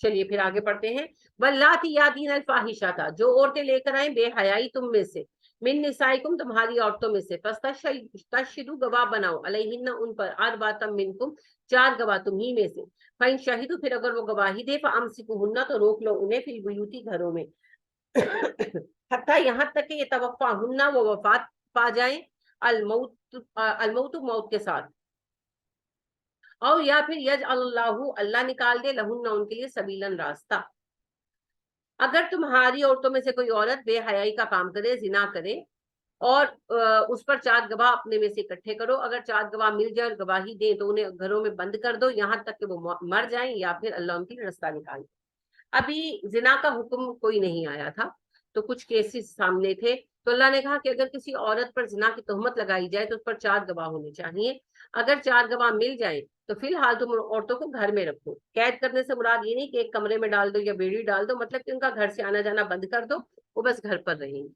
چلیے پھر آگے پڑھتے ہیں. واللاتی یاتین الفاحشہ، جو عورتیں لے کر آئیں بے حیائی تم میں سے، من نسائکم تمہاری عورتوں میں سے، فاستشہدوا گواہ بناؤ، علیہن ان پر، اربعۃ منکم 4 گواہ تمہیں میں سے، فإن شہدوا پھر اگر وہ گواہی دے، فامسکوہن تو روک لو انہیں، فی البیوت گھروں میں، حتیٰ یہاں تک کہ یتوفاہن وہ وفات پا جائیں، الموت موت کے ساتھ، اور یا پھر یجعل اللہ نکال دے لہن ان کے لیے سبیلاً راستہ. اگر تمہاری عورتوں میں سے کوئی عورت بے حیائی کا کام کرے، زنا کرے، اور اس پر 4 گواہ اپنے میں سے اکٹھے کرو، اگر 4 گواہ مل جائے اور گواہی دیں تو انہیں گھروں میں بند کر دو یہاں تک کہ وہ مر جائیں یا پھر اللہ ان کی راستہ نکالے. ابھی زنا کا حکم کوئی نہیں آیا تھا تو کچھ کیسز سامنے تھے، تو اللہ نے کہا کہ اگر کسی عورت پر زنا کی تہمت لگائی جائے تو اس پر 4 گواہ ہونے چاہیے. اگر 4 گواہ مل جائیں تو فی الحال تم عورتوں کو گھر میں رکھو. قید کرنے سے مراد یہ نہیں کہ ایک کمرے میں ڈال دو یا بیڑی ڈال دو، مطلب کہ ان کا گھر سے آنا جانا بند کر دو، وہ بس گھر پر رہیں گی،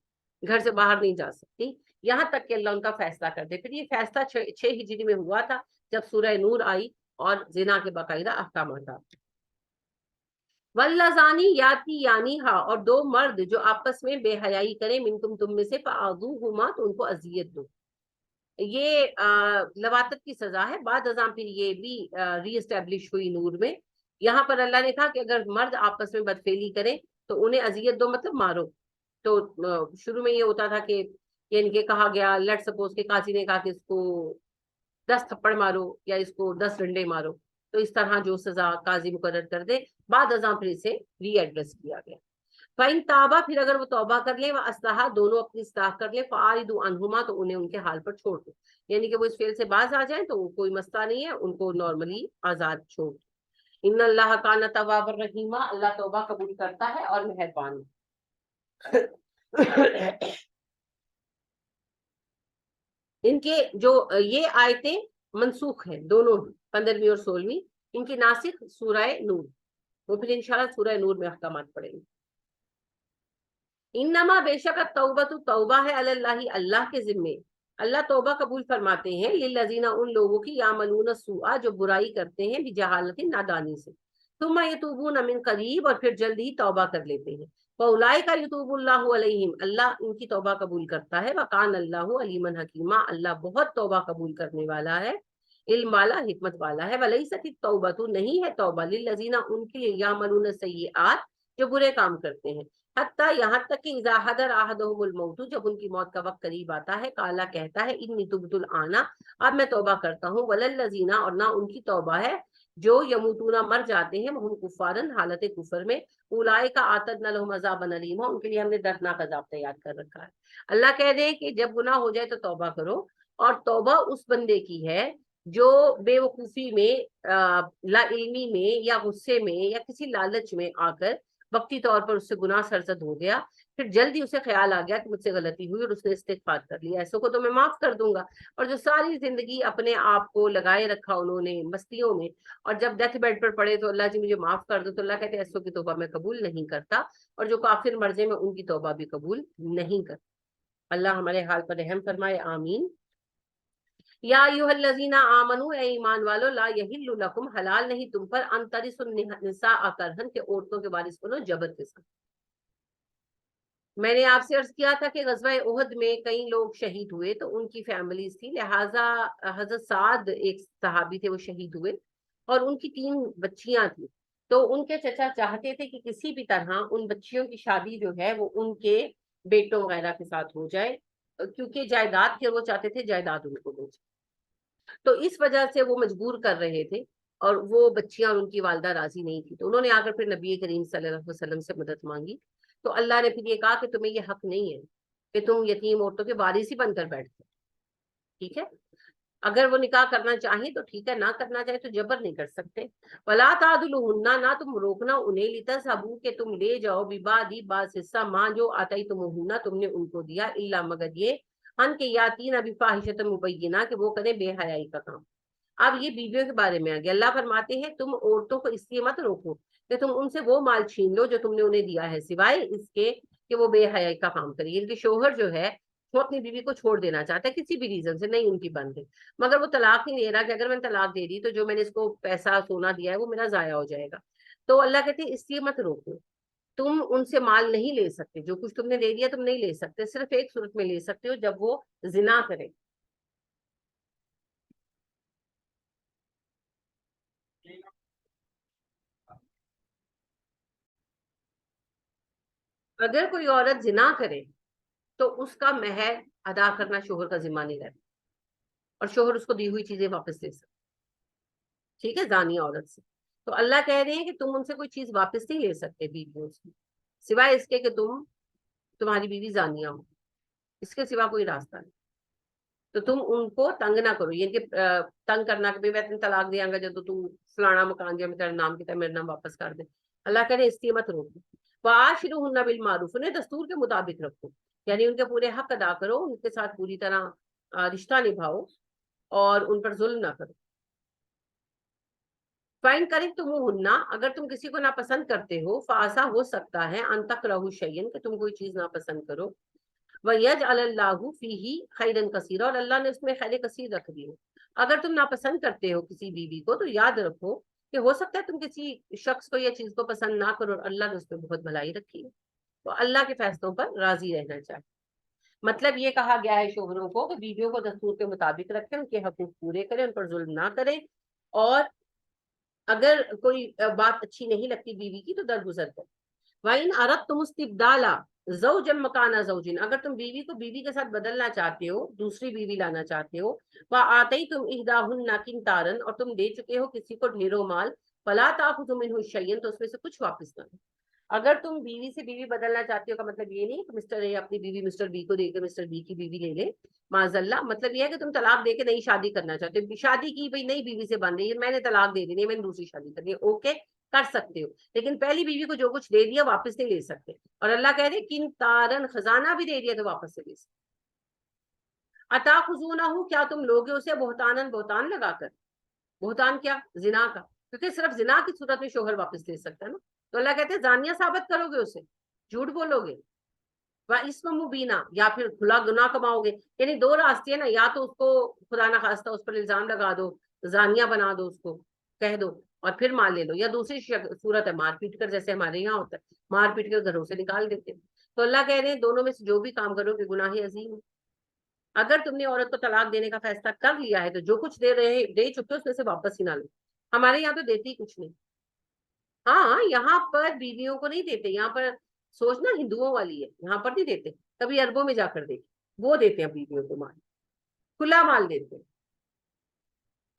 گھر سے باہر نہیں جا سکتی یہاں تک کہ اللہ ان کا فیصلہ کر دے. پھر یہ فیصلہ 6 ہجری میں ہوا تھا جب سورہ نور آئی اور زنا کے باقاعدہ احکامات آئے. واللذانی یاتی یعنی ہا، اور 2 مرد جو آپس میں بے حیائی کریں، منکم تم میں سے، فآذوہما تو ان کو اذیت دو. یہ لواطت کی سزا ہے. بعد ازاں پھر یہ بھی ری اسٹیبلش ہوئی نور میں. یہاں پر اللہ نے کہا کہ اگر مرد آپس میں بدفعلی کریں تو انہیں اذیت دو، مطلب مارو. تو شروع میں یہ ہوتا تھا کہ یعنی کہ کہا گیا، لیٹ سپوز کہ قاضی نے کہا کہ اس کو 10 تھپڑ مارو یا اس کو 10 ڈنڈے مارو، تو اس طرح جو سزا قاضی مقرر کر دے. بعد ازاں پھر اسے ری ایڈریس کیا گیا. فَإِن تابا، پھر اگر وہ توبہ کر لیں، وَأَصْلَحَا، دونوں اپنی اصلاح کر لیں، فَأَعْرِضُوا عَنْهُمَا، تو انہیں ان کے حال پر چھوڑ دو. یعنی کہ وہ اس فعل سے باز آ جائیں تو کوئی مسئلہ نہیں ہے، ان کو نارملی آزاد چھوڑ. ان اللہ کان توابا رحیما، اللہ توبہ قبول کرتا ہے اور مہربان. ان کے جو یہ آیتیں منسوخ ہیں دونوں، 15ویں اور 16ویں، ان کی ناسخ سورہ نور. وہ پھر انشاءاللہ سورہ نور میں احکامات پڑھیں گے. انما بے شک التوبۃ، توبہ ہے، علی اللہ، اللہ کے ذمے. اللہ توبہ قبول فرماتے ہیں للذین، ان لوگوں کی، یعملون السوء، جو برائی کرتے ہیں، بجہالت، نادانی سے، ثم یتوبون من قریب، اور پھر جلد ہی توبہ کر لیتے ہیں. فاولئک یتوب اللہ علیہم، اللہ ان کی توبہ قبول کرتا ہے. وکان اللہ علیما حکیما، اللہ بہت توبہ قبول کرنے والا ہے، علم والا، حکمت والا ہے. ولیست التوبۃ، نہیں ہے توبہ، للذین، ان کے لیے، یعملون السیئات، جو برے کام کرتے ہیں، حتیٰ یہاں تک کہ اذا حضر احدهم الموت، جب ان کی موت کا وقت قریب آتا ہے، قالا، کہتا ہے، انی تبت الآن، اب میں توبہ کرتا ہوں. وللذین، اور نہ ان کی توبہ ہے جو یموتون، مر جاتے ہیں، وہم کفارن، حالت کفر میں، اولئک اعتدنا لهم عذابا الیما، ان کے لیے ہم نے دردناک عذاب تیار کر رکھا ہے. اللہ کہہ دے کہ جب گناہ ہو جائے تو توبہ کرو، اور توبہ اس بندے کی ہے جو بے وقوفی میں، لا علمی میں، یا غصے میں، یا کسی لالچ میں آ کر وقتی طور پر اس سے گناہ سرزد ہو گیا، پھر جلدی اسے خیال آ گیا کہ مجھ سے غلطی ہوئی اور اس نے استغفار کر لیا، ایسوں کو تو میں معاف کر دوں گا. اور جو ساری زندگی اپنے آپ کو لگائے رکھا انہوں نے مستیوں میں، اور جب ڈیتھ بیڈ پر پڑے تو اللہ جی مجھے معاف کر دو، تو اللہ کہتے ہیں ایسوں کی توبہ میں قبول نہیں کرتا، اور جو کافر مرضے میں ان کی توبہ بھی قبول نہیں کرتا. اللہ ہمارے حال پر رحم فرمائے، آمین. یا ایھا الذین آمنوا، اے ایمان والو، لا یحل لکم، حلال نہیں تم پر، ان ترثوا النساء کرہن، کہ عورتوں کے وارث بنو جبر کے ساتھ. میں نے آپ سے عرض کیا تھا کہ غزوہ احد میں کئی لوگ شہید ہوئے تو ان کی فیملیز تھی، لہٰذا حضرت سعد ایک صحابی تھے، وہ شہید ہوئے اور ان کی 3 بچیاں تھیں. تو ان کے چچا چاہتے تھے کہ کسی بھی طرح ان بچیوں کی شادی جو ہے وہ ان کے بیٹوں وغیرہ کے ساتھ ہو جائے، کیونکہ جائیداد کے وہ چاہتے تھے جائیداد ان کو دے. تو اس وجہ سے وہ مجبور کر رہے تھے، اور وہ بچیاں اور ان کی والدہ راضی نہیں تھی. تو انہوں نے آ کر پھر نبی کریم صلی اللہ علیہ وسلم سے مدد مانگی. تو اللہ نے پھر یہ کہا کہ تمہیں یہ حق نہیں ہے کہ تم یتیم عورتوں کے وارث ہی بن کر بیٹھتے. ٹھیک ہے، اگر وہ نکاح کرنا چاہیں تو ٹھیک ہے، نہ کرنا چاہیں تو جبر نہیں کر سکتے. ولا تعدلوہن، نہ تم روکنا انہیں، لتذہبوا، کہ تم لے جاؤ، ببعض، بعض حصہ، ماں جو آتیتموہن، تم نے ان کو دیا، الا، مگر یہ، ان کے یاتین بفاحشۃ مبینہ، کہ وہ کریں بے حیائی کا کام. اب یہ بیویوں کے بارے میں آ گیا. اللہ فرماتے ہیں تم عورتوں کو اس لیے مت روکو کہ تم ان سے وہ مال چھین لو جو تم نے انہیں دیا ہے، سوائے اس کے کہ وہ بے حیائی کا کام کرے. ان کے شوہر جو ہے وہ اپنی بیوی کو چھوڑ دینا چاہتا ہے کسی بھی ریزن سے، نہیں ان کی بند ہے، مگر وہ طلاق نہیں دے رہا کہ اگر میں طلاق دے دی تو جو میں نے اس کو پیسہ سونا دیا ہے وہ میرا ضائع ہو جائے گا. تو اللہ کہتے ہیں اس لیے مت روکو، تم ان سے مال نہیں لے سکتے، جو کچھ تم نے دے دیا تم نہیں لے سکتے، صرف ایک صورت میں لے سکتے ہو، جب وہ زنا کرے. اگر کوئی عورت زنا کرے تو اس کا مہر ادا کرنا شوہر کا ذمہ نہیں رہتا، اور شوہر اس کو دی ہوئی چیزیں واپس لے سکتے. ٹھیک ہے، زانیہ عورت سے. تو اللہ کہہ رہے ہیں کہ تم ان سے کوئی چیز واپس نہیں لے سکتے بیویوں سے، سوائے اس کے کہ تمہاری بیوی زانیہ ہو، اس کے سوا کوئی راستہ نہیں. تو تم ان کو تنگ نہ کرو، یہ کہ تنگ کرنا کہ میں تمہیں طلاق دیا گا جب تو تم فلانا مکان جو تیرا نام کیا میرا نام واپس کر دے. اللہ کہہ رہے اس لیے مت روکو. وَعَاشِرُوهُنَّ بِالْمَعْرُوفِ، انہیں دستور کے مطابق رکھو، یعنی ان کے پورے حق ادا کرو، ان کے ساتھ پوری طرح رشتہ نبھاؤ اور ان پر ظلم نہ کرو. فائن کریں تم ہننا، اگر تم کسی کو ناپسند کرتے ہو، فاسا ہو سکتا ہے ان تکرہوا شیئا، کہ تم کوئی چیز ناپسند کرو، وَيَجْعَلَ اللَّهُ فِيهِ خَيْرًا كَثِيرًا، اور اللہ نے اس میں خیر کثیر رکھ دی ہو. اگر تم ناپسند کرتے ہو کسی بیوی کو تو یاد رکھو کہ ہو سکتا ہے تم کسی شخص کو یا چیز کو پسند نہ کرو، اور اللہ نے اس میں بہت بھلائی رکھی ہے. تو اللہ کے فیصلوں پر راضی رہنا چاہیے. مطلب یہ کہا گیا ہے شوہروں کو کہ بیویوں کو دستور کے مطابق رکھیں، ان کے حقوق پورے کریں، ان پر ظلم نہ کریں، اور اگر کوئی بات اچھی نہیں لگتی بیوی کی تو درگزر کریں. وَإِنْ أَرَدْتُمُ اسْتِبْدَالَ زَوْجًا مَكَانَ زَوْجٍ، اگر تم بیوی کو بیوی کے ساتھ بدلنا چاہتے ہو، دوسری بیوی لانا چاہتے ہو، وَآتَيْتُمْ إِحْدَاهُنَّ قِنْطَارًا، اور تم دے چکے ہو کسی کو ڈھیروں مال، فَلَا تَأْخُذُوا مِنْهُ شَيْئًا، تو اس میں سے کچھ واپس نہ لو. اگر تم بیوی سے بیوی بدلنا چاہتے ہو کا مطلب یہ نہیں کہ مسٹر اے اپنی بیوی مسٹر بی کو دے کے مسٹر بی کی بیوی لے لے، معاذ اللہ. مطلب یہ ہے کہ تم طلاق دے کے نئی شادی کرنا چاہتے ہو، شادی کی بھائی نئی بیوی سے بن رہی ہے، میں نے طلاق دے دی ہے، میں نے دوسری شادی کرنی ہے، اوکے کر سکتے ہو، لیکن پہلی بیوی کو جو کچھ دے دیا واپس نہیں لے سکتے. اور اللہ کہہ رہے کن تارن، خزانہ بھی دے دیا تو واپس سے لے سکتے. اتاخذونہ، کیا تم لوگے اسے بہتانن، بہتان لگا کر. بہتان کیا؟ زنا کا، کیونکہ صرف زنا کی صورت میں شوہر واپس لے سکتا ہے نا. تو اللہ کہتے ہیں زانیہ ثابت کرو گے اسے، جھوٹ بولو گے، وَإِثْمٌ مُبِينًا، یا پھر کھلا گناہ کماؤ گے. یعنی دو راستے ہیں نا، یا تو اس کو خدا نہ خواستہ اس پر الزام لگا دو، زانیہ بنا دو، اس کو کہہ دو اور پھر مار لے لو، یا دوسری صورت ہے مار پیٹ کر، جیسے ہمارے یہاں ہوتا ہے مار پیٹ کر گھروں سے نکال دیتے ہیں. تو اللہ کہہ رہے ہیں دونوں میں سے جو بھی کام کرو گے گناہ عظیم ہے. اگر تم نے عورت کو طلاق دینے کا فیصلہ کر لیا ہے تو جو کچھ دے چکے اس میں سے واپس ہی نہ لو. ہمارے یہاں تو دیتی کچھ نہیں. ہاں یہاں پر بیویوں کو نہیں دیتے، یہاں پر سوچنا ہندوؤں والی ہے، یہاں پر نہیں دیتے. کبھی عربوں میں جا کر دیکھ، وہ دیتے ہیں بیویوں کو مال، کھلا مال دیتے ہیں،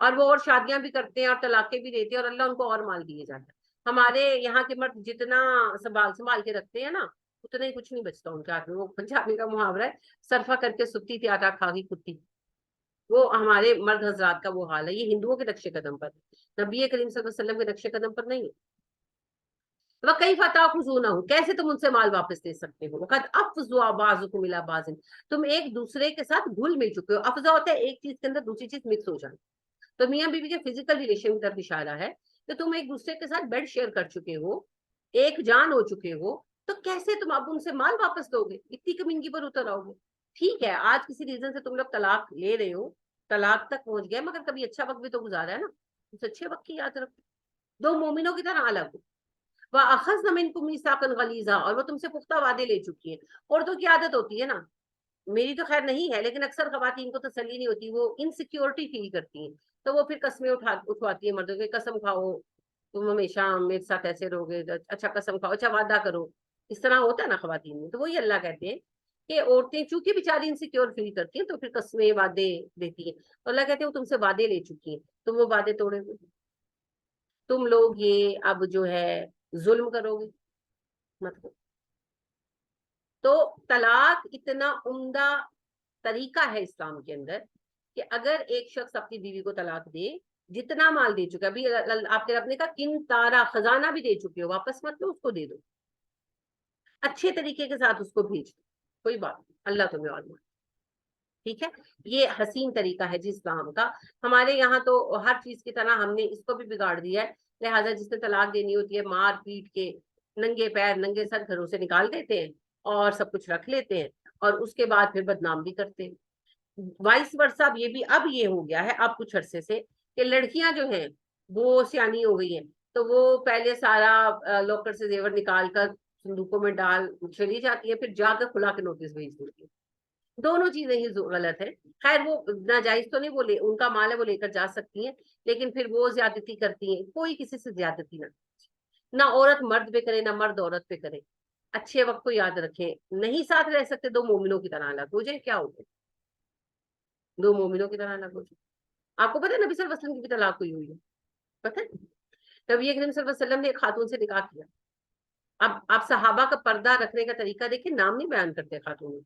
اور وہ اور شادیاں بھی کرتے ہیں اور طلاقیں بھی دیتے ہیں، اور اللہ ان کو اور مال دیے جاتا ہے. ہمارے یہاں کے مرد جتنا سنبھال سنبھال کے رکھتے ہیں نا، اتنا ہی کچھ نہیں بچتا ان کے ہاتھ میں. وہ پنجابی کا محاورہ ہے، سرفا کر کے ستی تھی آٹا کھا گئی کتی. وہ ہمارے مرد حضرات کا وہ حال ہے. یہ ہندوؤں کے نقش قدم پر، نبی کریم صلی اللہ علیہ وسلم کے نقش قدم پر نہیں ہے. وَكَيْفَ تَأْخُذُونَهُ، کیسے تم ان سے مال واپس لے سکتے ہو. وَقَدْ أَفْضَىٰ بَعْضُكُمْ إِلَىٰ بَعْضٍ، تم ایک دوسرے کے ساتھ گھل مل چکے ہو. افضا ہوتا ہے ایک چیز کے اندر دوسری چیز مکس ہو جانا. تو میاں بیوی کے فزیکل ریلیشن کی طرف اشارہ ہے کہ تم ایک دوسرے کے ساتھ بیڈ شیئر کر چکے ہو، ایک جان ہو چکے ہو، تو کیسے تم اب ان سے مال واپس دو گے، اتنی کمینگی پر اتر آؤ گے. ٹھیک ہے آج کسی ریزن سے تم لوگ طلاق لے رہے ہو، طلاق تک پہنچ گئے، مگر کبھی اچھا وقت بھی تو گزارا ہے نا، اس اچھے وقت کی یاد رکھو. دو مومنوں کی طرح الگ ہو. وَأَخَذْنَ مِنْكُمْ مِيثَاقًا غَلِيظًا، اور وہ تم سے پختہ وعدے لے چکی ہیں. عورتوں کی عادت ہوتی ہے نا، میری تو خیر نہیں ہے لیکن اکثر خواتین کو تسلی نہیں ہوتی، وہ انسیکیورٹی فیل کرتی ہیں، تو وہ پھر قسمیں اٹھواتی ہیں مردوں کی. قسم کھاؤ تم ہمیشہ میرے ساتھ ایسے رہو گے، اچھا قسم کھاؤ، اچھا وعدہ کرو. اس طرح ہوتا ہے نا خواتین میں. تو وہی اللہ کہتے ہیں کہ عورتیں چونکہ بیچاری انسیکیور فیل کرتی ہیں تو پھر قسمیں وعدے دیتی ہیں. تو اللہ کہتے ہیں وہ تم سے وعدے لے چکی ہیں، تم وہ وعدے توڑے ہوئے، تم لوگ یہ اب جو ہے ظلم کرو گے. مطلب تو طلاق اتنا عمدہ طریقہ ہے اسلام کے اندر کہ اگر ایک شخص اپنی بیوی کو طلاق دے، جتنا مال دے چکا، ابھی آپ کے رب نے کہا کن تارا، خزانہ بھی دے چکے ہو، واپس مت لو، اس کو دے دو، اچھے طریقے کے ساتھ اس کو بھیج دو، کوئی بات نہیں، اللہ تمہیں اور مال. ٹھیک ہے، یہ حسین طریقہ ہے جی اسلام کا. ہمارے یہاں تو ہر چیز کی طرح ہم نے اس کو بھی بگاڑ دیا ہے. لہٰذا جس نے طلاق دینی ہوتی ہے مار پیٹ کے ننگے پیر ننگے سر گھروں سے نکال دیتے ہیں اور سب کچھ رکھ لیتے ہیں، اور اس کے بعد پھر بدنام بھی کرتے ہیں. وائس ورثہ یہ بھی اب یہ ہو گیا ہے اب کچھ عرصے سے کہ لڑکیاں جو ہیں وہ سیانی ہو گئی ہیں، تو وہ پہلے سارا لاکر سے زیور نکال کر صندوقوں میں ڈال چلی جاتی ہے، پھر جا کر کھلا کے نوٹس بھیج دیتی ہے. دونوں چیزیں ہی غلط ہے. خیر وہ ناجائز تو نہیں، وہ ان کا مال ہے، وہ لے کر جا سکتی ہیں، لیکن پھر وہ زیادتی کرتی ہیں. کوئی کسی سے زیادتی نہ عورت مرد پہ کرے، نہ مرد عورت پہ کرے. اچھے وقت کو یاد رکھیں، نہیں ساتھ رہ سکتے دو مومنوں کی طرح الگ ہو جائے. کیا ہو گئے؟ دو مومنوں کی طرح الگ ہو جائے. آپ کو پتہ ہے نبی صلی اللہ علیہ وسلم کی بھی طلاق ہوئی ہے؟ پتہ ہے نبی اکرم صلی اللہ علیہ وسلم نے ایک خاتون سے نکاح کیا. اب آپ صحابہ کا پردہ رکھنے کا طریقہ دیکھیں، نام نہیں بیان کرتے خاتون.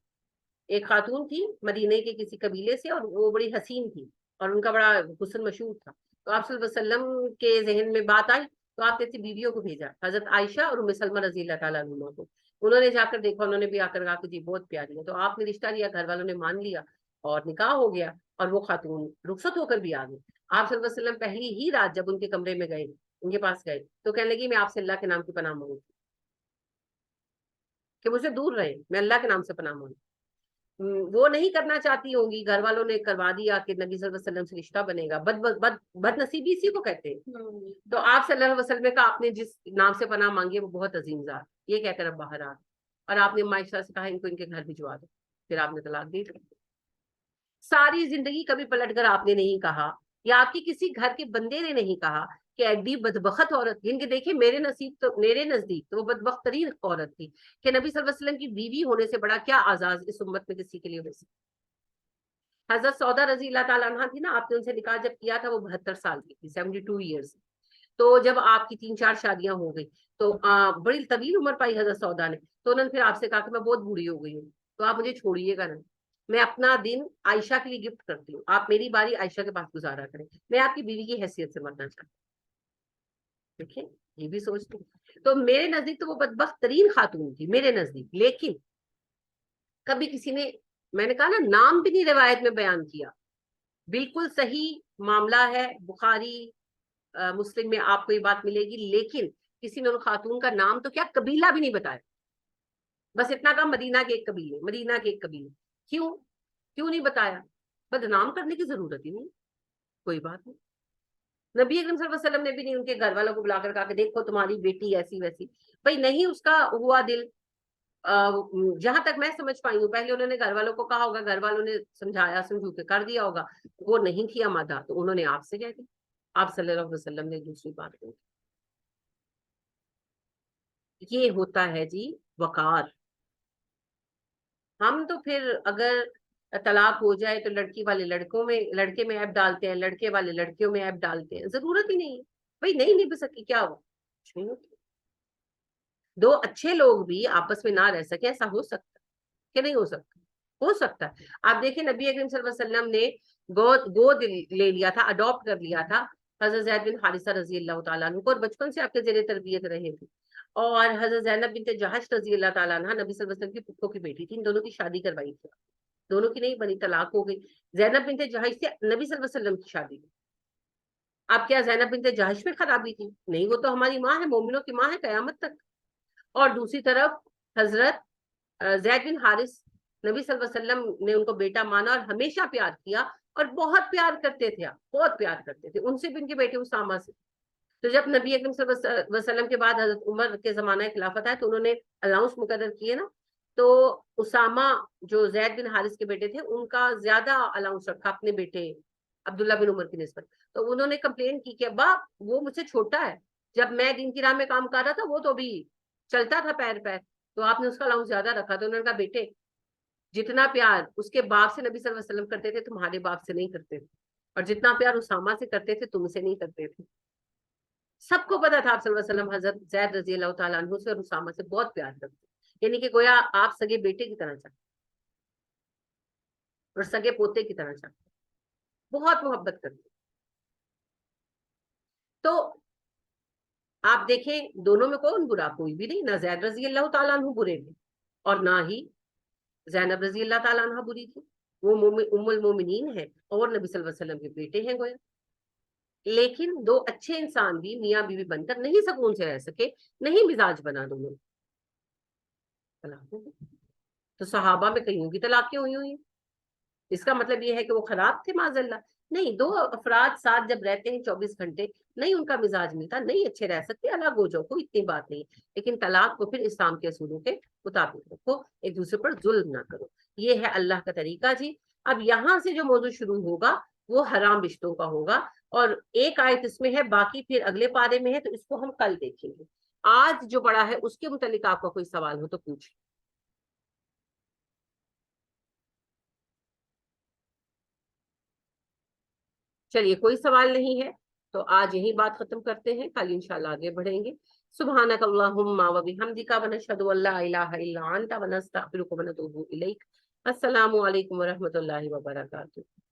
ایک خاتون تھی مدینے کے کسی قبیلے سے، اور وہ بڑی حسین تھی اور ان کا بڑا حسن مشہور تھا. تو آپ صلی اللہ علیہ وسلم کے ذہن میں بات آئی تو آپ نے اپنی بیویوں کو بھیجا، حضرت عائشہ اور ام سلمہ رضی اللہ تعالیٰ عنہما کو. انہوں نے جا کر دیکھا، انہوں نے بھی آ کر کہا کہ جی بہت پیاری ہے. تو آپ نے رشتہ لیا، گھر والوں نے مان لیا اور نکاح ہو گیا، اور وہ خاتون رخصت ہو کر بھی آ گئی. آپ صلی اللہ علیہ وسلم پہلی ہی رات جب ان کے کمرے میں گئے، ان کے پاس گئے، تو کہنے لگی میں آپ سے اللہ کے نام کی پناہ مانگوں کہ مجھ سے دور رہے، میں اللہ کے نام سے پناہ مانگوں. وہ نہیں کرنا چاہتی ہوں گی، گھر والوں نے کروا دیا کہ نبی صلی اللہ علیہ وسلم سے رشتہ بنے گا. بد نصیبی اسی کو کہتے ہیں. تو آپ صلی اللہ علیہ وسلم کا آپ نے جس نام سے پناہ مانگی وہ بہت عظیم ذات، یہ کہہ کر اب باہر آ، اور آپ نے معائشہ سے کہا ان کو ان کے گھر بھجوا دو. پھر آپ نے طلاق دی. ساری زندگی کبھی پلٹ کر آپ نے نہیں کہا، یا آپ کی کسی گھر کے بندے نے نہیں کہا کہ ایڈی بدبخت عورت، جن کے دیکھیں میرے نزدیک تو وہ بدبخت ترین عورت تھی کہ نبی صلی اللہ علیہ وسلم کی بیوی ہونے سے بڑا کیا اعزاز اس امت میں کسی کے لیے ہو سکتا. حضرت سودا رضی اللہ تعالیٰ عنہ تھی نا، آپ نے ان سے نکاح جب کیا تھا وہ 72 سال کی تھی، 72 ایئرس. تو جب آپ کی 3-4 شادیاں ہو گئی تو بڑی طویل عمر پائی حضرت سودا نے. تو انہوں نے پھر آپ سے کہا کہ میں بہت بوڑھی ہو گئی ہوں، تو آپ مجھے چھوڑیے گا نا، میں اپنا دن عائشہ کے لیے گفٹ کرتی ہوں، آپ میری باری عائشہ کے پاس گزارا کریں، میں آپ کی بیوی کی حیثیت سے مرنا چاہتی ہوں. دیکھیں یہ بھی سوچتی ہوں. تو میرے نزدیک تو وہ بدبخت ترین خاتون تھی میرے نزدیک. لیکن کبھی کسی نے، میں نے کہا نا نام بھی نہیں روایت میں بیان کیا. بالکل صحیح معاملہ ہے، بخاری مسلم میں آپ کو یہ بات ملے گی. لیکن کسی نے ان خاتون کا نام تو کیا قبیلہ بھی نہیں بتایا. بس اتنا کہا مدینہ کے ایک قبیلے، مدینہ کے ایک قبیلے. کیوں نہیں بتایا؟ بدنام کرنے کی ضرورت ہی نہیں، کوئی بات نہیں. نبی اکرم صلی اللہ علیہ وسلم نے بھی نہیں ان کے گھر والوں کو بلا کر کہا کہ دیکھو تمہاری بیٹی ایسی ویسی. بھائی نہیں اس کا ہوا دل. جہاں تک میں سمجھ پائی ہوں پہلے انہوں نے گھر والوں کو کہا ہوگا، گھر والوں نے سمجھایا سمجھو کے کر دیا ہوگا، وہ نہیں تھی آمادہ تو انہوں نے آپ سے کہہ دی. آپ صلی اللہ علیہ وسلم نے دوسری بات کی. یہ ہوتا ہے جی وقار. ہم تو پھر اگر طلاق ہو جائے تو لڑکی والے لڑکے میں ایپ ڈالتے ہیں، لڑکے والے لڑکیوں میں ایپ ڈالتے ہیں. ضرورت ہی نہیں ہے. بھائی نہیں نبھ سکی کیا ہوا؟ دو اچھے لوگ بھی آپس میں نہ رہ سکے، ایسا ہو سکتا کہ نہیں ہو سکتا؟ ہو سکتا ہے. آپ دیکھیں نبی اکرم صلی اللہ علیہ وسلم نے گود لے لیا تھا، اڈاپٹ کر لیا تھا حضرت زید بن حارثہ رضی اللہ تعالیٰ عنہ کو، اور بچپن سے آپ کے زیر تربیت رہے تھے. اور حضرت زینب بنت جہش رضی اللہ تعالیٰ عنہ نبی صلی اللہ علیہ وسلم کی پھپھو کی بیٹی تھی. ان دونوں کی شادی کروائی تھی، دونوں کی نہیں بنی، طلاق ہو گئی. زینب بنت جہش سے نبی صلی اللہ علیہ وسلم کی شادی ہوئی. اب کیا زینب بنت جہش میں خرابی تھی؟ نہیں، وہ تو ہماری ماں ہے، مومنوں کی ماں ہے قیامت تک. اور دوسری طرف حضرت زید بن حارث، نبی صلی اللہ علیہ وسلم نے ان کو بیٹا مانا اور ہمیشہ پیار کیا، اور بہت پیار کرتے تھے، بہت پیار کرتے تھے. ان سے بھی ان کے بیٹے اسامہ سے. تو جب نبی اکرم صلی اللہ علیہ وسلم کے بعد حضرت عمر کے زمانہ خلافت آئے تو انہوں نے الاؤنس مقرر کیے نا، تو اسامہ جو زید بن حارث کے بیٹے تھے ان کا زیادہ الاؤنس رکھا اپنے بیٹے عبداللہ بن عمر کی نسبت. تو انہوں نے کمپلین کی کہ ابا وہ مجھ سے چھوٹا ہے، جب میں دین کی راہ میں کام کر رہا تھا وہ تو بھی چلتا تھا پیر پیر، تو آپ نے اس کا الاؤنس زیادہ رکھا. تو انہوں نے کہا بیٹے جتنا پیار اس کے باپ سے نبی صلی اللہ علیہ وسلم کرتے تھے تمہارے باپ سے نہیں کرتے تھے، اور جتنا پیار اسامہ سے کرتے تھے تم سے نہیں کرتے تھے. سب کو پتا تھا آپ صلی اللہ علیہ وسلم حضرت زید رضی اللہ تعالیٰ عنہ سے اور اسامہ سے بہت پیار کرتے، یعنی کہ گویا آپ سگے بیٹے کی طرح چاہتے اور سگے پوتے کی طرح چاہتے، بہت محبت کرتے. تو آپ دیکھیں دونوں میں کون برا؟ کوئی بھی نہیں. نہ زید رضی اللہ تعالیٰ عنہ برے تھے اور نہ ہی زینب رضی اللہ تعالیٰ عنہ بری تھی. وہ ام المومنین ہے اور نبی صلی اللہ علیہ وسلم کے بیٹے ہیں گویا. لیکن دو اچھے انسان بھی میاں بیوی بن کر نہیں سکون سے رہ سکے، نہیں مزاج بنا دونوں. تو صحابہ میں کئیوں کی طلاقیں ہوئی. اس کا مطلب یہ ہے کہ وہ خراب تھے معاذ اللہ؟ نہیں. دو افراد ساتھ جب رہتے ہیں 24 گھنٹے نہیں ان کا مزاج ملتا, نہیں اچھے رہ سکتے, الگ ہو جاؤ, کوئی اتنی بات نہیں. لیکن طلاق کو پھر اسلام کے اصولوں کے مطابق رکھو, ایک دوسرے پر ظلم نہ کرو. یہ ہے اللہ کا طریقہ جی. اب یہاں سے جو موضوع شروع ہوگا وہ حرام رشتوں کا ہوگا, اور ایک آیت اس میں ہے, باقی پھر اگلے پارے میں ہے, تو اس کو ہم کل دیکھیں گے. آج جو پڑھا ہے اس کے متعلق آپ کا کوئی سوال ہو تو پوچھ. چلیے کوئی سوال نہیں ہے تو آج یہی بات ختم کرتے ہیں, کل انشاءاللہ آگے بڑھیں گے. سبحانک اللہم و بحمدک و نشہد ان لا الہ الا انت و نستغفرک و نتوب الیک. السلام علیکم و رحمۃ اللہ وبرکاتہ.